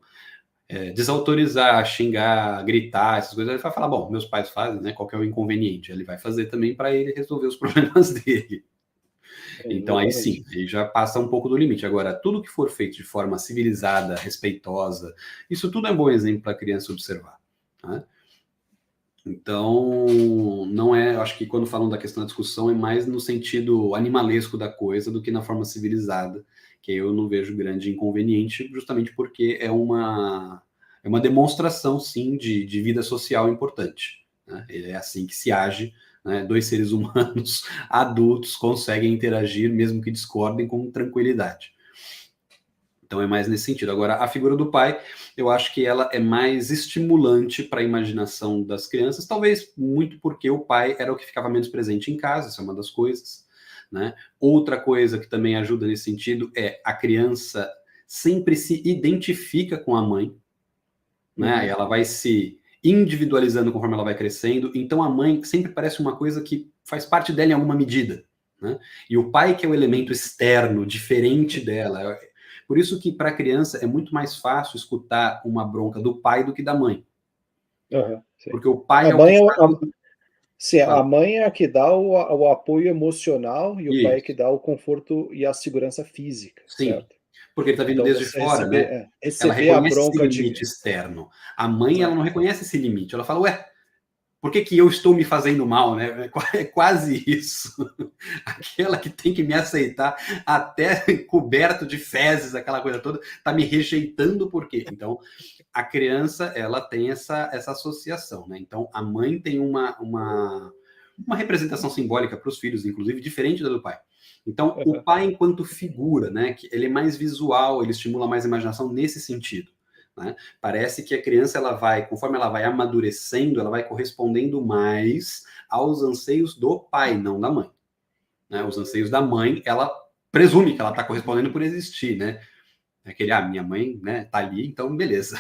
desautorizar, xingar, gritar, essas coisas, ele vai falar, bom, meus pais fazem, né? Qual que é o inconveniente? Ele vai fazer também para ele resolver os problemas dele. Então, aí Exatamente. sim, aí já passa um pouco do limite. Agora, tudo que for feito de forma civilizada, respeitosa, isso tudo é um bom exemplo para a criança observar. Né? Então, não é, eu acho que quando falam da questão da discussão é mais no sentido animalesco da coisa do que na forma civilizada, que eu não vejo grande inconveniente, justamente porque é uma demonstração, sim, de vida social importante. Né? É assim que se age, né? Dois seres humanos adultos conseguem interagir, mesmo que discordem, com tranquilidade. Então é mais nesse sentido. Agora, a figura do pai, eu acho que ela é mais estimulante para a imaginação das crianças, talvez muito porque o pai era o que ficava menos presente em casa, isso é uma das coisas, né? Outra coisa que também ajuda nesse sentido é a criança sempre se identifica com a mãe, né? Ela vai se individualizando conforme ela vai crescendo, então a mãe sempre parece uma coisa que faz parte dela em alguma medida, né? E o pai que é o elemento externo, diferente dela. Por isso que para a criança é muito mais fácil escutar uma bronca do pai do que da mãe. Sim. Porque o pai A é o que mãe é, está... sim, a Fala. mãe é a que dá o apoio emocional e o pai é que Isso, dá o conforto e a segurança física, sim. certo? Porque ele está vindo Então desde você fora, né? Ela receber a reconhece esse bronca limite de. externo. A mãe, ela É, não reconhece esse limite. Ela fala, ué, por que eu estou me fazendo mal, né? É quase isso. Aquela que tem que me aceitar até coberto de fezes, aquela coisa toda, tá me rejeitando por quê? Então, a criança, ela tem essa associação, né? Então, a mãe tem uma representação simbólica para os filhos, inclusive, diferente da do pai. Então, o pai, enquanto figura, né? Que ele é mais visual, ele estimula mais a imaginação nesse sentido. Né? Parece que a criança, ela vai, conforme ela vai amadurecendo, ela vai correspondendo mais aos anseios do pai, não da mãe. Né? Os anseios da mãe, ela presume que ela está correspondendo por existir, né? Aquele, minha mãe, né, tá ali, então beleza.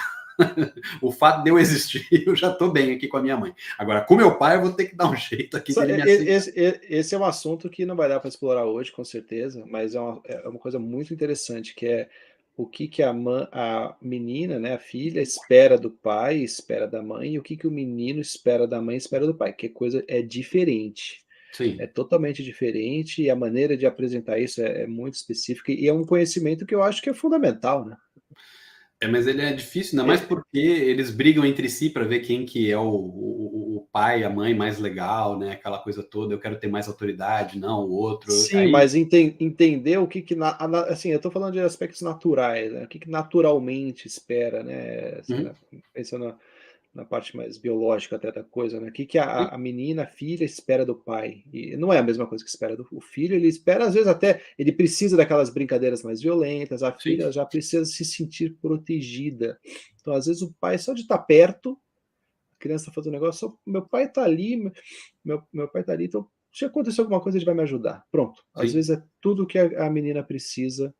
O fato de eu existir, eu já tô bem aqui com a minha mãe. Agora, com meu pai, eu vou ter que dar um jeito aqui de ele me aceitar. Esse é um assunto que não vai dar para explorar hoje, com certeza, mas é uma coisa muito interessante, que é o que a menina, né, a filha, espera do pai, espera da mãe, e o que o menino espera da mãe, espera do pai, que coisa é diferente. É Sim. totalmente diferente, e a maneira de apresentar isso é muito específica, e é um conhecimento que eu acho que é fundamental, né? Mas ele é difícil, ainda mais É, porque eles brigam entre si para ver quem que é o pai, a mãe mais legal, né? Aquela coisa toda, eu quero ter mais autoridade, não, o outro. sim, Aí, mas entender o que assim, eu estou falando de aspectos naturais, né? O que naturalmente espera, né? Assim, uhum, pensando na parte mais biológica até da coisa, né? O que sim, a menina, a filha, espera do pai. E não é a mesma coisa que espera do o filho, ele espera, às vezes, até ele precisa daquelas brincadeiras mais violentas, a sim, filha já precisa se sentir protegida. Então, às vezes, o pai, só de estar perto, a criança está fazendo um negócio, só, meu pai está ali, meu pai está ali, então se acontecer alguma coisa, ele vai me ajudar. Pronto. Às sim. vezes é tudo que a menina precisa,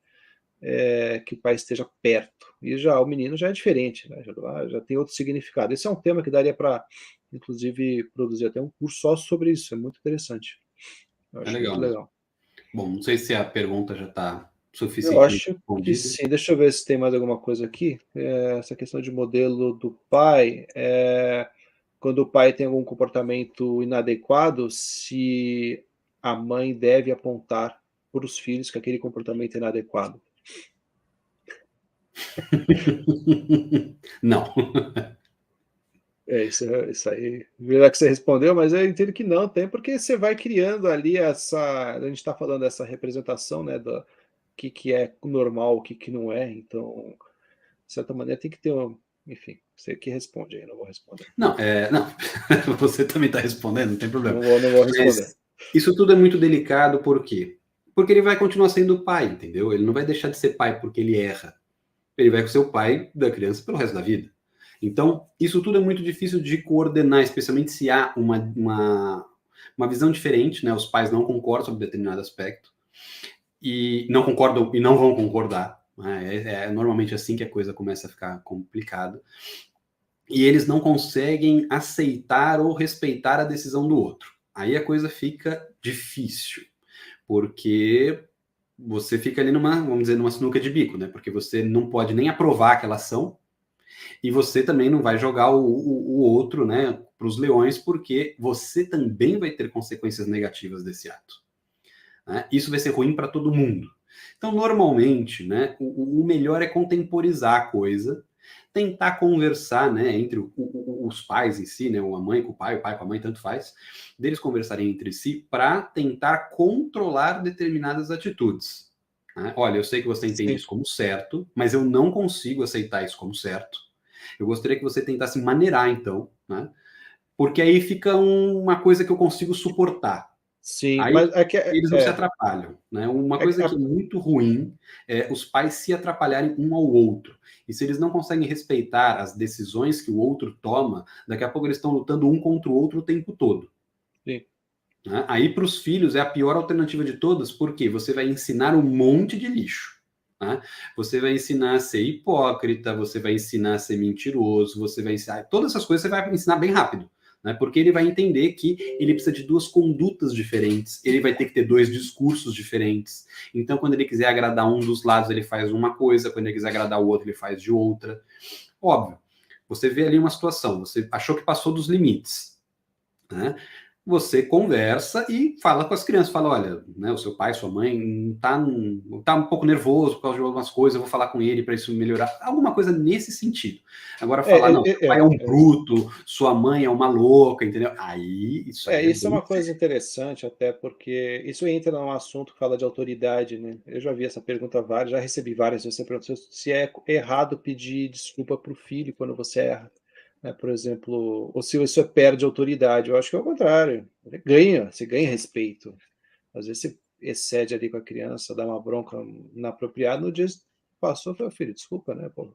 que o pai esteja perto. E já o menino já é diferente, né? Já tem outro significado. Esse é um tema que daria para, inclusive, produzir até um curso só sobre isso. É muito interessante. Eu É acho legal muito mesmo. legal. Bom, não sei se a pergunta já está Eu suficientemente acho que respondida. sim. Deixa eu ver se tem mais alguma coisa aqui. Essa questão de modelo do pai. Quando o pai tem algum comportamento inadequado, se a mãe deve apontar para os filhos que aquele comportamento é inadequado. Não. Isso aí, já que você respondeu, mas eu entendo que não tem, porque você vai criando ali a gente está falando dessa representação, né, do que é normal, o que não é, então, de certa maneira tem que ter enfim, você que responde aí, não vou responder. Não, não. Você também está respondendo, não tem problema. Não vou responder. Mas isso tudo é muito delicado, por quê? Porque ele vai continuar sendo pai, entendeu? Ele não vai deixar de ser pai porque ele erra. Ele vai ser o pai da criança pelo resto da vida. Então, isso tudo é muito difícil de coordenar, especialmente se há uma visão diferente, né? Os pais não concordam sobre determinado aspecto e não concordam e não vão concordar. Né? É normalmente assim que a coisa começa a ficar complicada. E eles não conseguem aceitar ou respeitar a decisão do outro. Aí a coisa fica difícil, porque você fica ali vamos dizer, numa sinuca de bico, né? Porque você não pode nem aprovar aquela ação e você também não vai jogar o outro, né, para os leões, porque você também vai ter consequências negativas desse ato. Né? Isso vai ser ruim para todo mundo. Então, normalmente, né, o melhor é contemporizar a coisa, tentar conversar, né, entre os pais em si, né, a mãe com o pai com a mãe, tanto faz, deles conversarem entre si para tentar controlar determinadas atitudes. Né? Olha, eu sei que você entende Sim. isso como certo, mas eu não consigo aceitar isso como certo. Eu gostaria que você tentasse maneirar, então, né? Porque aí fica uma coisa que eu consigo suportar. Sim, Aí mas é que eles não se atrapalham, né? Uma coisa que é a- muito ruim é os pais se atrapalharem um ao outro. E se eles não conseguem respeitar as decisões que o outro toma, daqui a pouco eles estão lutando um contra o outro o tempo todo. sim. Né? Aí para os filhos é a pior alternativa de todas, porque você vai ensinar um monte de lixo. Né? Você vai ensinar a ser hipócrita, você vai ensinar a ser mentiroso, você vai ensinar. Todas essas coisas você vai ensinar bem rápido. Né? Porque ele vai entender que ele precisa de duas condutas diferentes, ele vai ter que ter dois discursos diferentes. Então, quando ele quiser agradar um dos lados, ele faz uma coisa, quando ele quiser agradar o outro, ele faz de outra. Óbvio, você vê ali uma situação, você achou que passou dos limites. Né? Você conversa e fala com as crianças, fala, olha, né, o seu pai, sua mãe tá um pouco nervoso por causa de algumas coisas, eu vou falar com ele para isso melhorar, alguma coisa nesse sentido. Agora falar, não, seu pai é um bruto, sua mãe é uma louca, entendeu? Aí, isso aí é isso é bem uma coisa interessante, até porque isso entra num assunto que fala de autoridade, né? Eu já vi essa pergunta várias, já recebi várias vezes, você perguntou se é errado pedir desculpa para o filho quando você erra, né? Por exemplo, ou se isso perde autoridade. Eu acho que é o contrário. Você ganha respeito. Às vezes você excede ali com a criança, dá uma bronca inapropriada, no dia passou, foi, filho, desculpa, né? Pô,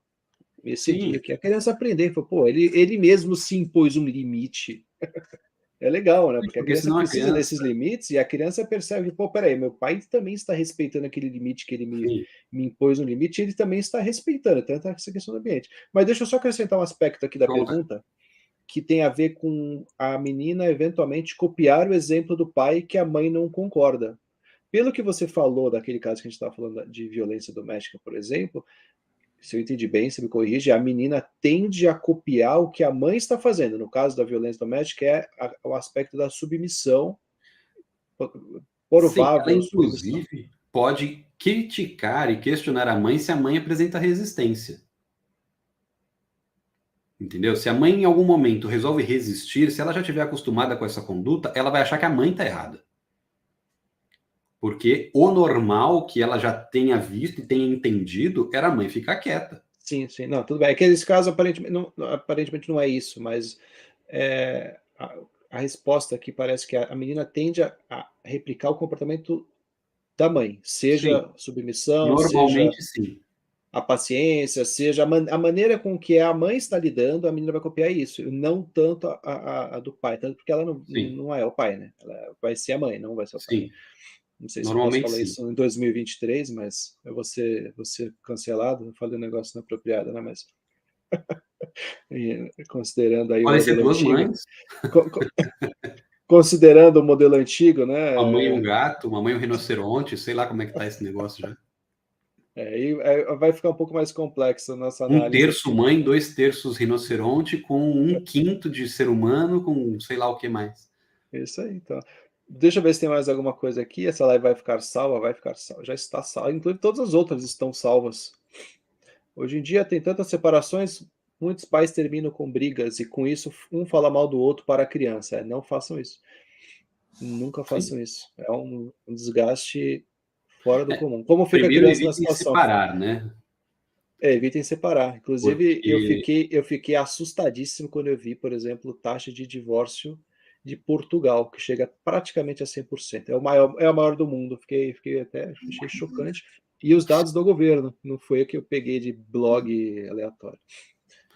me excedi Sim, aqui. A criança aprender, falou, pô, ele mesmo se impôs um limite. É legal, né? Porque a porque criança senão a precisa criança, desses limites e a criança percebe, pô, peraí, meu pai também está respeitando aquele limite que ele sim, me impôs um limite, e ele também está respeitando, tanto essa questão do ambiente. Mas deixa eu só acrescentar um aspecto aqui da pronto. pergunta, que tem a ver com a menina eventualmente copiar o exemplo do pai que a mãe não concorda. Pelo que você falou daquele caso que a gente estava falando de violência doméstica, por exemplo, se eu entendi bem, você me corrige, a menina tende a copiar o que a mãe está fazendo. No caso da violência doméstica, é o aspecto da submissão, Sim, ela provável submissão. inclusive pode criticar e questionar a mãe se a mãe apresenta resistência. Entendeu? Se a mãe em algum momento resolve resistir, se ela já estiver acostumada com essa conduta, ela vai achar que a mãe está errada. Porque o normal que ela já tenha visto e tenha entendido era a mãe ficar quieta. Sim, sim. Não, tudo bem. É que nesse caso, aparentemente não é isso, mas a resposta aqui parece que a menina tende a replicar o comportamento da mãe, Sim, seja submissão, seja normalmente sim. a paciência, seja a maneira com que a mãe está lidando, a menina vai copiar isso, não tanto a do pai, tanto porque ela Sim, não é o pai, né? Ela vai ser a mãe, não vai ser o pai. sim. Não sei se eu posso Normalmente falar sim. isso em 2023, mas eu vou ser cancelado, eu falei um negócio inapropriado, né? Mas considerando aí o Podem ser modelo duas antigo, mães, considerando o modelo antigo, uma mãe e um né? gato, uma mãe e um rinoceronte, sei lá como é que tá esse negócio já. Vai ficar um pouco mais complexa a nossa Um análise terço aqui. mãe, dois terços rinoceronte, com um quinto de ser humano, com sei lá o que mais. Isso aí, então. Deixa eu ver se tem mais alguma coisa aqui. Essa live vai ficar salva, vai ficar salva. Já está salva. Inclusive, todas as outras estão salvas. Hoje em dia tem tantas separações, muitos pais terminam com brigas e com isso um fala mal do outro para a criança. Não façam isso. Nunca Sim. façam isso. É um desgaste fora do comum. Como fica a Primeiro criança na evitem situação? separar, né? Evitem separar. Inclusive, Porque eu fiquei assustadíssimo quando eu vi, por exemplo, taxa de divórcio de Portugal, que chega praticamente a 100%. É a maior do mundo. Fiquei até, achei chocante. E os dados do governo, não foi o que eu peguei de blog aleatório.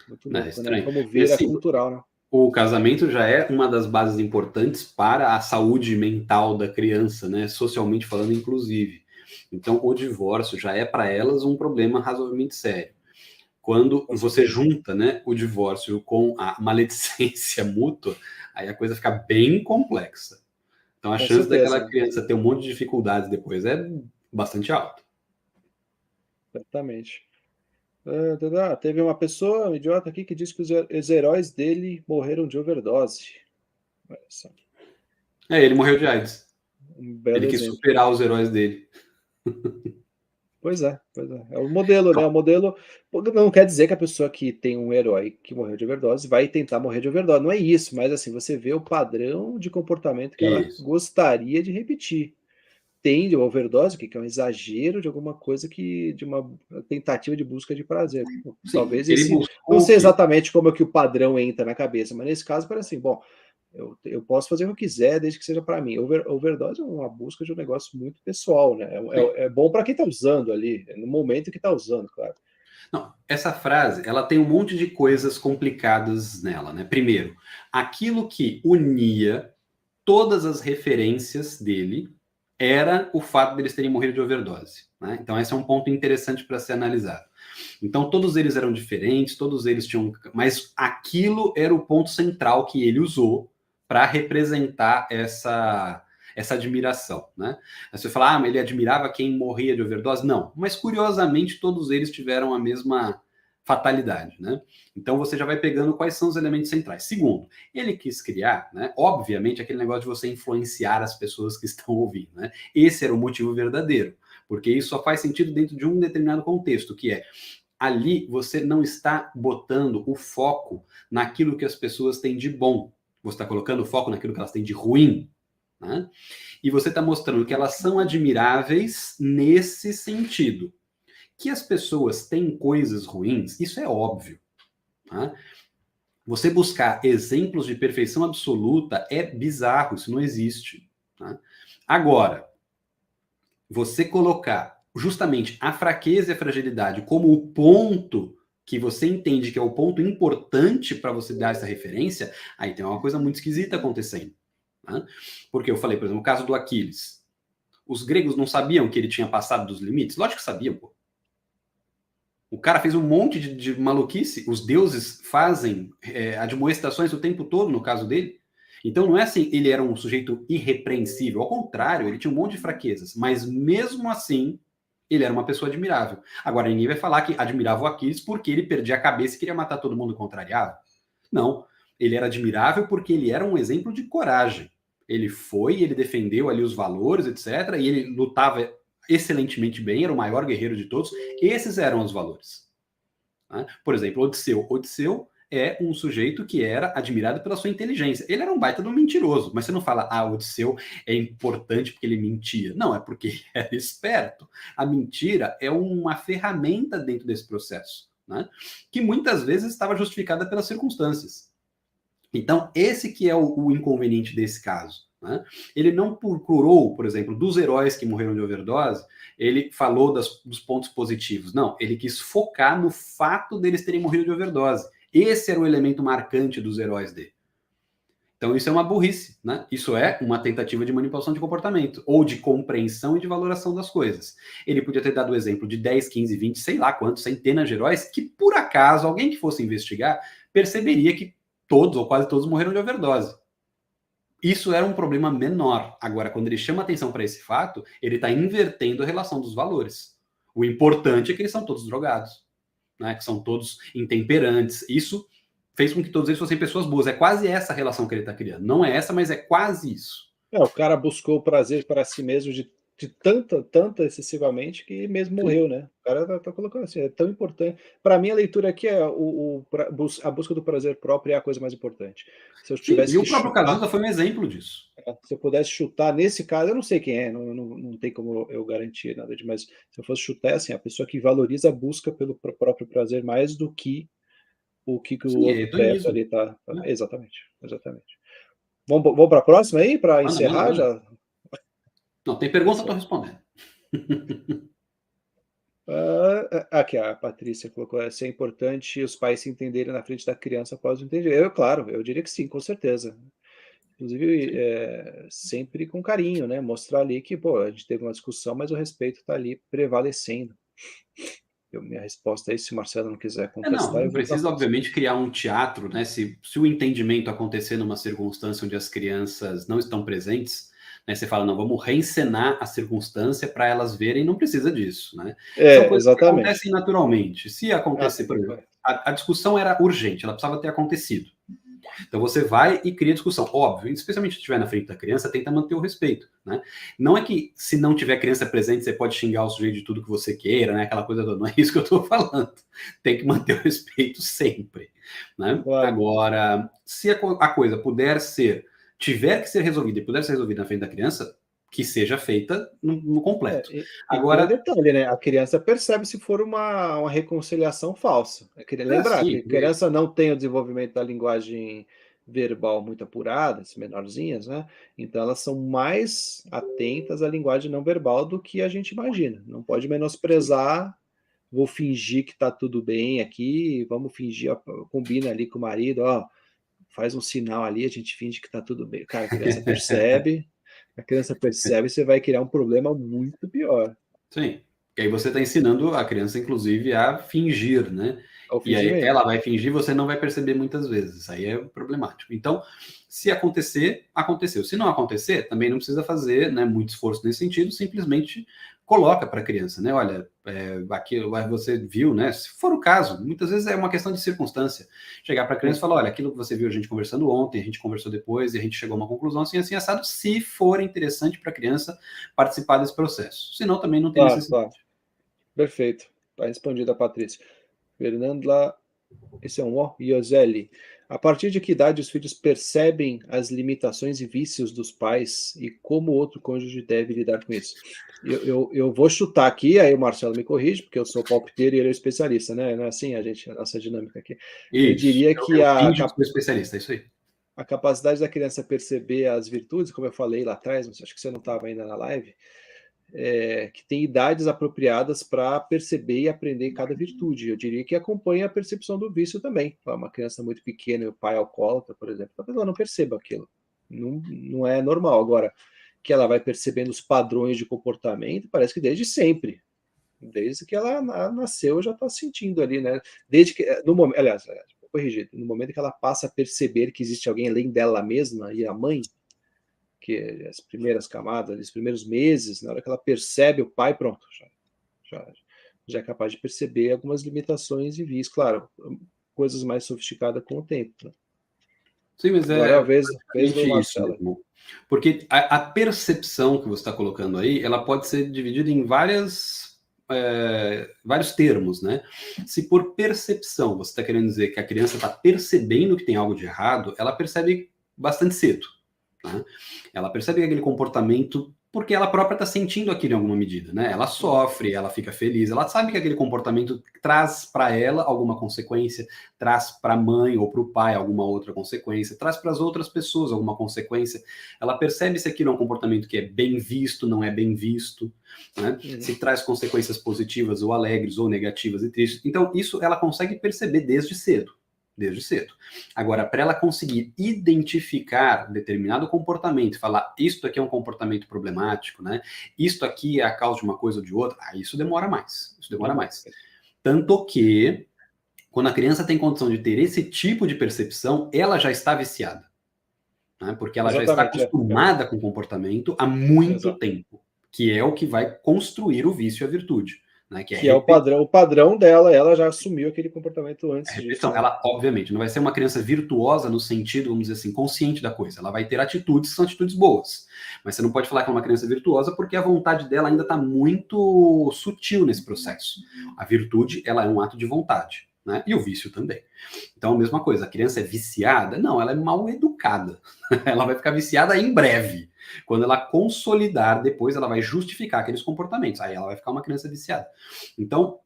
Muito né, é louco, né? estranho. Como E vira assim, cultural, né? o casamento já é uma das bases importantes para a saúde mental da criança, né? Socialmente falando, inclusive. Então, o divórcio já é para elas um problema razoavelmente sério. Quando Com você certeza. junta, né, o divórcio com a maledicência mútua, aí a coisa fica bem complexa. Então, a Com chance daquela certeza. criança ter um monte de dificuldades depois é bastante alta. Certamente. Teve uma pessoa, um idiota aqui, que disse que os heróis dele morreram de overdose. Olha só, É, ele morreu de AIDS. um Ele belo quis exemplo. superar os heróis dele. Pois é, pois é. É o modelo, né? O modelo não quer dizer que a pessoa que tem um herói que morreu de overdose vai tentar morrer de overdose. Não é isso, mas assim, você vê o padrão de comportamento que ela Isso. gostaria de repetir. Tem de overdose, que é um exagero de alguma coisa de uma tentativa de busca de prazer. Sim, Talvez ele esse, não buscou o sei quê? exatamente como é que o padrão entra na cabeça, mas nesse caso parece assim, bom, Eu posso fazer o que eu quiser, desde que seja para mim. Overdose é uma busca de um negócio muito pessoal, né? É bom para quem está usando ali, no momento que está usando, claro. Não, essa frase, ela tem um monte de coisas complicadas nela, né? Primeiro, aquilo que unia todas as referências dele era o fato deles terem morrido de overdose, né? Então esse é um ponto interessante para ser analisado. Então todos eles eram diferentes, todos eles tinham, mas aquilo era o ponto central que ele usou para representar essa admiração, né? Aí você fala, mas ele admirava quem morria de overdose? Não, mas curiosamente todos eles tiveram a mesma fatalidade, né? Então você já vai pegando quais são os elementos centrais. Segundo, ele quis criar, né? Obviamente, aquele negócio de você influenciar as pessoas que estão ouvindo, né? Esse era o motivo verdadeiro, porque isso só faz sentido dentro de um determinado contexto, que é ali você não está botando o foco naquilo que as pessoas têm de bom, você está colocando o foco naquilo que elas têm de ruim, né? E você está mostrando que elas são admiráveis nesse sentido. Que as pessoas têm coisas ruins, isso é óbvio. Tá? Você buscar exemplos de perfeição absoluta é bizarro, isso não existe. Tá? Agora, você colocar justamente a fraqueza e a fragilidade como o ponto que você entende que é o ponto importante para você dar essa referência, aí tem uma coisa muito esquisita acontecendo. Tá? Porque eu falei, por exemplo, o caso do Aquiles. Os gregos não sabiam que ele tinha passado dos limites? Lógico que sabiam, pô. O cara fez um monte de maluquice. Os deuses fazem admoestações o tempo todo, no caso dele. Então não é assim, ele era um sujeito irrepreensível. Ao contrário, ele tinha um monte de fraquezas. Mas mesmo assim, ele era uma pessoa admirável. Agora, ninguém vai falar que admirava o Aquiles porque ele perdia a cabeça e queria matar todo mundo contrariado. Não. Ele era admirável porque ele era um exemplo de coragem. Ele foi, ele defendeu ali os valores, etc. E ele lutava excelentemente bem, era o maior guerreiro de todos. Esses eram os valores. Né? Por exemplo, Odisseu. Odisseu é um sujeito que era admirado pela sua inteligência. Ele era um baita de um mentiroso, mas você não fala, Odisseu é importante porque ele mentia. Não, é porque ele era esperto. A mentira é uma ferramenta dentro desse processo, né? Que muitas vezes estava justificada pelas circunstâncias. Então, esse que é o inconveniente desse caso. Né? Ele não procurou, por exemplo, dos heróis que morreram de overdose, ele falou dos pontos positivos. Não, ele quis focar no fato deles terem morrido de overdose. Esse era o elemento marcante dos heróis dele. Então, isso é uma burrice, né? Isso é uma tentativa de manipulação de comportamento, ou de compreensão e de valoração das coisas. Ele podia ter dado o exemplo de 10, 15, 20, sei lá quantos, centenas de heróis, que por acaso, alguém que fosse investigar, perceberia que todos ou quase todos morreram de overdose. Isso era um problema menor. Agora, quando ele chama atenção para esse fato, ele está invertendo a relação dos valores. O importante é que eles são todos drogados, né? Que são todos intemperantes. Isso fez com que todos eles fossem pessoas boas. É quase essa relação que ele está criando. Não é essa, mas é quase isso. O cara buscou o prazer para si mesmo de tanto excessivamente que mesmo morreu, né? O cara tá colocando assim, é tão importante. Para mim, a leitura aqui é a busca do prazer próprio é a coisa mais importante. Se eu Sim, tivesse e que o próprio chutar, Cazuza foi um exemplo disso. se eu pudesse chutar nesse caso, eu não sei quem é, não tem como eu garantir nada de, mas se eu fosse chutar, é assim, a pessoa que valoriza a busca pelo próprio prazer mais do que o que o Sim, é outro perto hedonismo. ali tá. Exatamente, exatamente. Vamos para a próxima aí, para Manda, manda, encerrar manda. já? Não, tem pergunta, eu estou respondendo. Aqui a Patrícia colocou, se é importante os pais se entenderem na frente da criança após o entender. Claro, eu diria que sim, com certeza. Inclusive, sempre com carinho, né? Mostrar ali que, pô, a gente teve uma discussão, mas o respeito está ali prevalecendo. Minha resposta é isso, se o Marcelo não quiser Não, contestar, não eu vou para a precisa, próxima. obviamente, criar um teatro, né? Se o entendimento acontecer numa circunstância onde as crianças não estão presentes, né? Você fala, não, vamos reencenar a circunstância para elas verem, não precisa disso, né? São coisas que Exatamente. acontecem naturalmente. Se acontecer, por exemplo, Perfeito. a discussão era urgente, ela precisava ter acontecido. Então você vai e cria discussão. Óbvio, especialmente se estiver na frente da criança, tenta manter o respeito, né? Não é que se não tiver criança presente, você pode xingar o sujeito de tudo que você queira, né? Aquela coisa toda. Não é isso que eu estou falando. Tem que manter o respeito sempre, né? Claro. Agora, se a coisa tiver que ser resolvida e puder ser resolvida na frente da criança, que seja feita no completo. E tem um Agora, detalhe, né? A criança percebe se for uma reconciliação falsa. Eu queria lembrar sim, que a criança não tem o desenvolvimento da linguagem verbal muito apurada, as menorzinhas, né? Então elas são mais atentas à linguagem não verbal do que a gente imagina. Não pode menosprezar, vou fingir que tá tudo bem aqui, vamos fingir, ó, combina ali com o marido, ó, faz um sinal ali, a gente finge que tá tudo bem. Cara, a criança percebe, você vai criar um problema muito pior. Sim. E aí você está ensinando a criança, inclusive, a fingir, né? Ao E aí fingimento. ela vai fingir, você não vai perceber muitas vezes. Isso aí é problemático. Então, se acontecer, aconteceu. Se não acontecer, também não precisa fazer, né, muito esforço nesse sentido, simplesmente coloca para a criança, né? Olha, aquilo você viu, né? Se for o caso, muitas vezes é uma questão de circunstância. Chegar para a criança e falar, olha, aquilo que você viu a gente conversando ontem, a gente conversou depois e a gente chegou a uma conclusão assim, assim, assado, se for interessante para a criança participar desse processo. Senão também não tem Claro, necessidade. claro. Perfeito. Está respondida a Patrícia. Fernanda, esse é um O, Ioselli. A partir de que idade os filhos percebem as limitações e vícios dos pais e como o outro cônjuge deve lidar com isso? Eu vou chutar aqui, aí o Marcelo me corrige, porque eu sou palpiteiro e ele é especialista, né? Não é assim a nossa dinâmica aqui. Eu Isso. diria que Eu finjo que sou especialista, é isso aí. a capacidade da criança perceber as virtudes, como eu falei lá atrás, acho que você não estava ainda na live, que tem idades apropriadas para perceber e aprender cada virtude. Eu diria que acompanha a percepção do vício também. Uma criança muito pequena e o pai alcoólatra, por exemplo, talvez ela não perceba aquilo. Não, não é normal. Agora, que ela vai percebendo os padrões de comportamento, parece que desde sempre. Desde que ela nasceu, já está sentindo ali, né? Desde que, no momento, aliás, vou corrigir, no momento que ela passa a perceber que existe alguém além dela mesma e a mãe, que as primeiras camadas, os primeiros meses, na hora que ela percebe o pai, pronto, já é capaz de perceber algumas limitações e vícios, claro, coisas mais sofisticadas com o tempo. Né? Sim, mas Agora é a é vez do basicamente isso Marcelo. mesmo. Porque a percepção que você está colocando aí, ela pode ser dividida em vários termos, né? Se por percepção você está querendo dizer que a criança está percebendo que tem algo de errado, ela percebe bastante cedo. Né? Ela percebe aquele comportamento porque ela própria está sentindo aquilo em alguma medida, né? Ela sofre, ela fica feliz, ela sabe que aquele comportamento traz para ela alguma consequência, traz para a mãe ou para o pai alguma outra consequência, traz para as outras pessoas alguma consequência. Ela percebe se aquilo é um comportamento que é bem visto, não é bem visto, né? Se traz consequências positivas ou alegres ou negativas e tristes. Então, isso ela consegue perceber desde cedo. Desde cedo. Agora, para ela conseguir identificar determinado comportamento e falar isto aqui é um comportamento problemático, né? Isto aqui é a causa de uma coisa ou de outra, isso demora mais. Isso demora mais. Tanto que, quando a criança tem condição de ter esse tipo de percepção, ela já está viciada. Né? Porque ela já está acostumada com o comportamento há muito tempo, que é o que vai construir o vício e a virtude. Né, que é o padrão dela, ela já assumiu aquele comportamento antes disso. Né? Ela, obviamente, não vai ser uma criança virtuosa no sentido, vamos dizer assim, consciente da coisa. Ela vai ter atitudes que são atitudes boas. Mas você não pode falar que é uma criança virtuosa porque a vontade dela ainda está muito sutil nesse processo. A virtude, ela é um ato de vontade. Né? E o vício também. Então, a mesma coisa, a criança é viciada? Não, ela é mal educada. Ela vai ficar viciada em breve. Quando ela consolidar, depois ela vai justificar aqueles comportamentos. Aí ela vai ficar uma criança viciada. Então,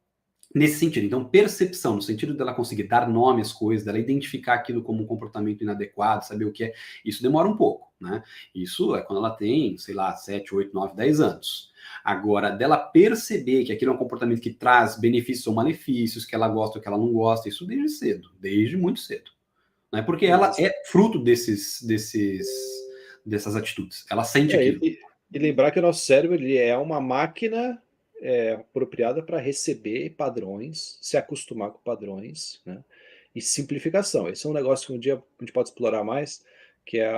nesse sentido, então, percepção, no sentido dela conseguir dar nome às coisas, dela identificar aquilo como um comportamento inadequado, saber o que é, isso demora um pouco, né? Isso é quando ela tem, sei lá, 7, 8, 9, 10 anos. Agora, dela perceber que aquilo é um comportamento que traz benefícios ou malefícios, que ela gosta ou que ela não gosta, isso desde cedo, desde muito cedo. Né? Porque ela é fruto dessas atitudes. Ela sente aquilo. E lembrar que o nosso cérebro ele é uma máquina apropriada para receber padrões, se acostumar com padrões, né? E simplificação. Esse é um negócio que um dia a gente pode explorar mais, que é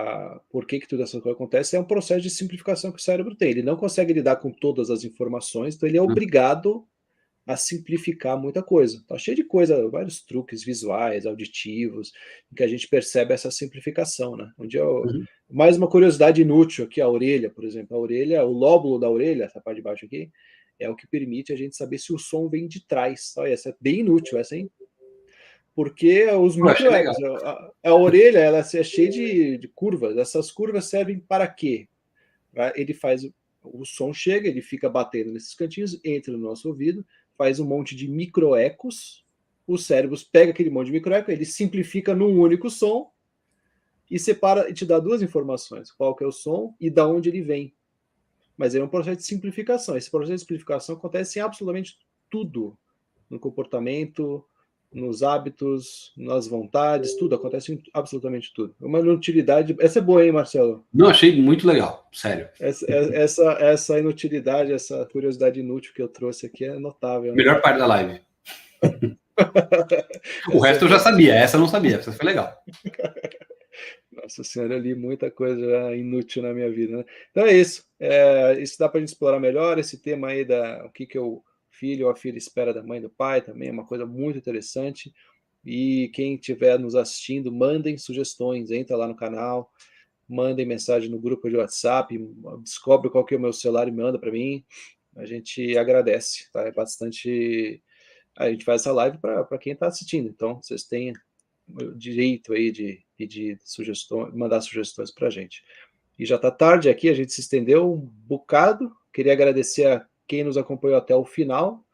por que tudo essa coisa acontece, é um processo de simplificação que o cérebro tem. Ele não consegue lidar com todas as informações, então ele é obrigado a simplificar muita coisa. Tá cheio de coisa, vários truques visuais, auditivos, em que a gente percebe essa simplificação, né? Mais uma curiosidade inútil aqui, a orelha, por exemplo. A orelha, o lóbulo da orelha, essa parte de baixo aqui, é o que permite a gente saber se o som vem de trás. Olha, essa é bem inútil, essa, hein? Porque os microecos, a orelha, ela é cheia de curvas. Essas curvas servem para quê? Ele faz o som chega, ele fica batendo nesses cantinhos, entra no nosso ouvido, faz um monte de microecos, o cérebro pega aquele monte de microeco, ele simplifica num único som, e separa e te dá duas informações, qual que é o som e da onde ele vem. Mas é um processo de simplificação. Esse processo de simplificação acontece em absolutamente tudo, no comportamento, nos hábitos, nas vontades, tudo, acontece em absolutamente tudo. Uma inutilidade. Essa é boa, hein, Marcelo? Não, achei muito legal, sério. Essa inutilidade, essa curiosidade inútil que eu trouxe aqui é notável, né? Melhor parte da live. O Essa é resto eu já boa. sabia, essa eu não sabia, essa foi legal. Nossa senhora, eu li muita coisa inútil na minha vida, né? Então é isso. Isso dá para a gente explorar melhor esse tema aí da o que o filho ou a filha espera da mãe e do pai também, é uma coisa muito interessante. E quem estiver nos assistindo, mandem sugestões, entra lá no canal, mandem mensagem no grupo de WhatsApp, descobre qual que é o meu celular e manda para mim. A gente agradece, tá? É bastante. A gente faz essa live para quem está assistindo, então vocês têm o direito aí de pedir sugestões, mandar sugestões para a gente. E já está tarde aqui, a gente se estendeu um bocado. Queria agradecer a quem nos acompanhou até o final,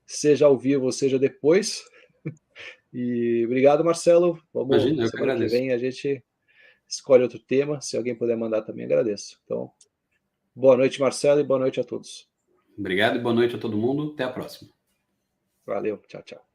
seja ao vivo, seja depois. E obrigado, Marcelo. Vamos, Imagina, eu que semana que agradeço. vem a gente escolhe outro tema. Se alguém puder mandar também, agradeço. Então, boa noite, Marcelo, e boa noite a todos. Obrigado e boa noite a todo mundo. Até a próxima. Valeu, tchau, tchau.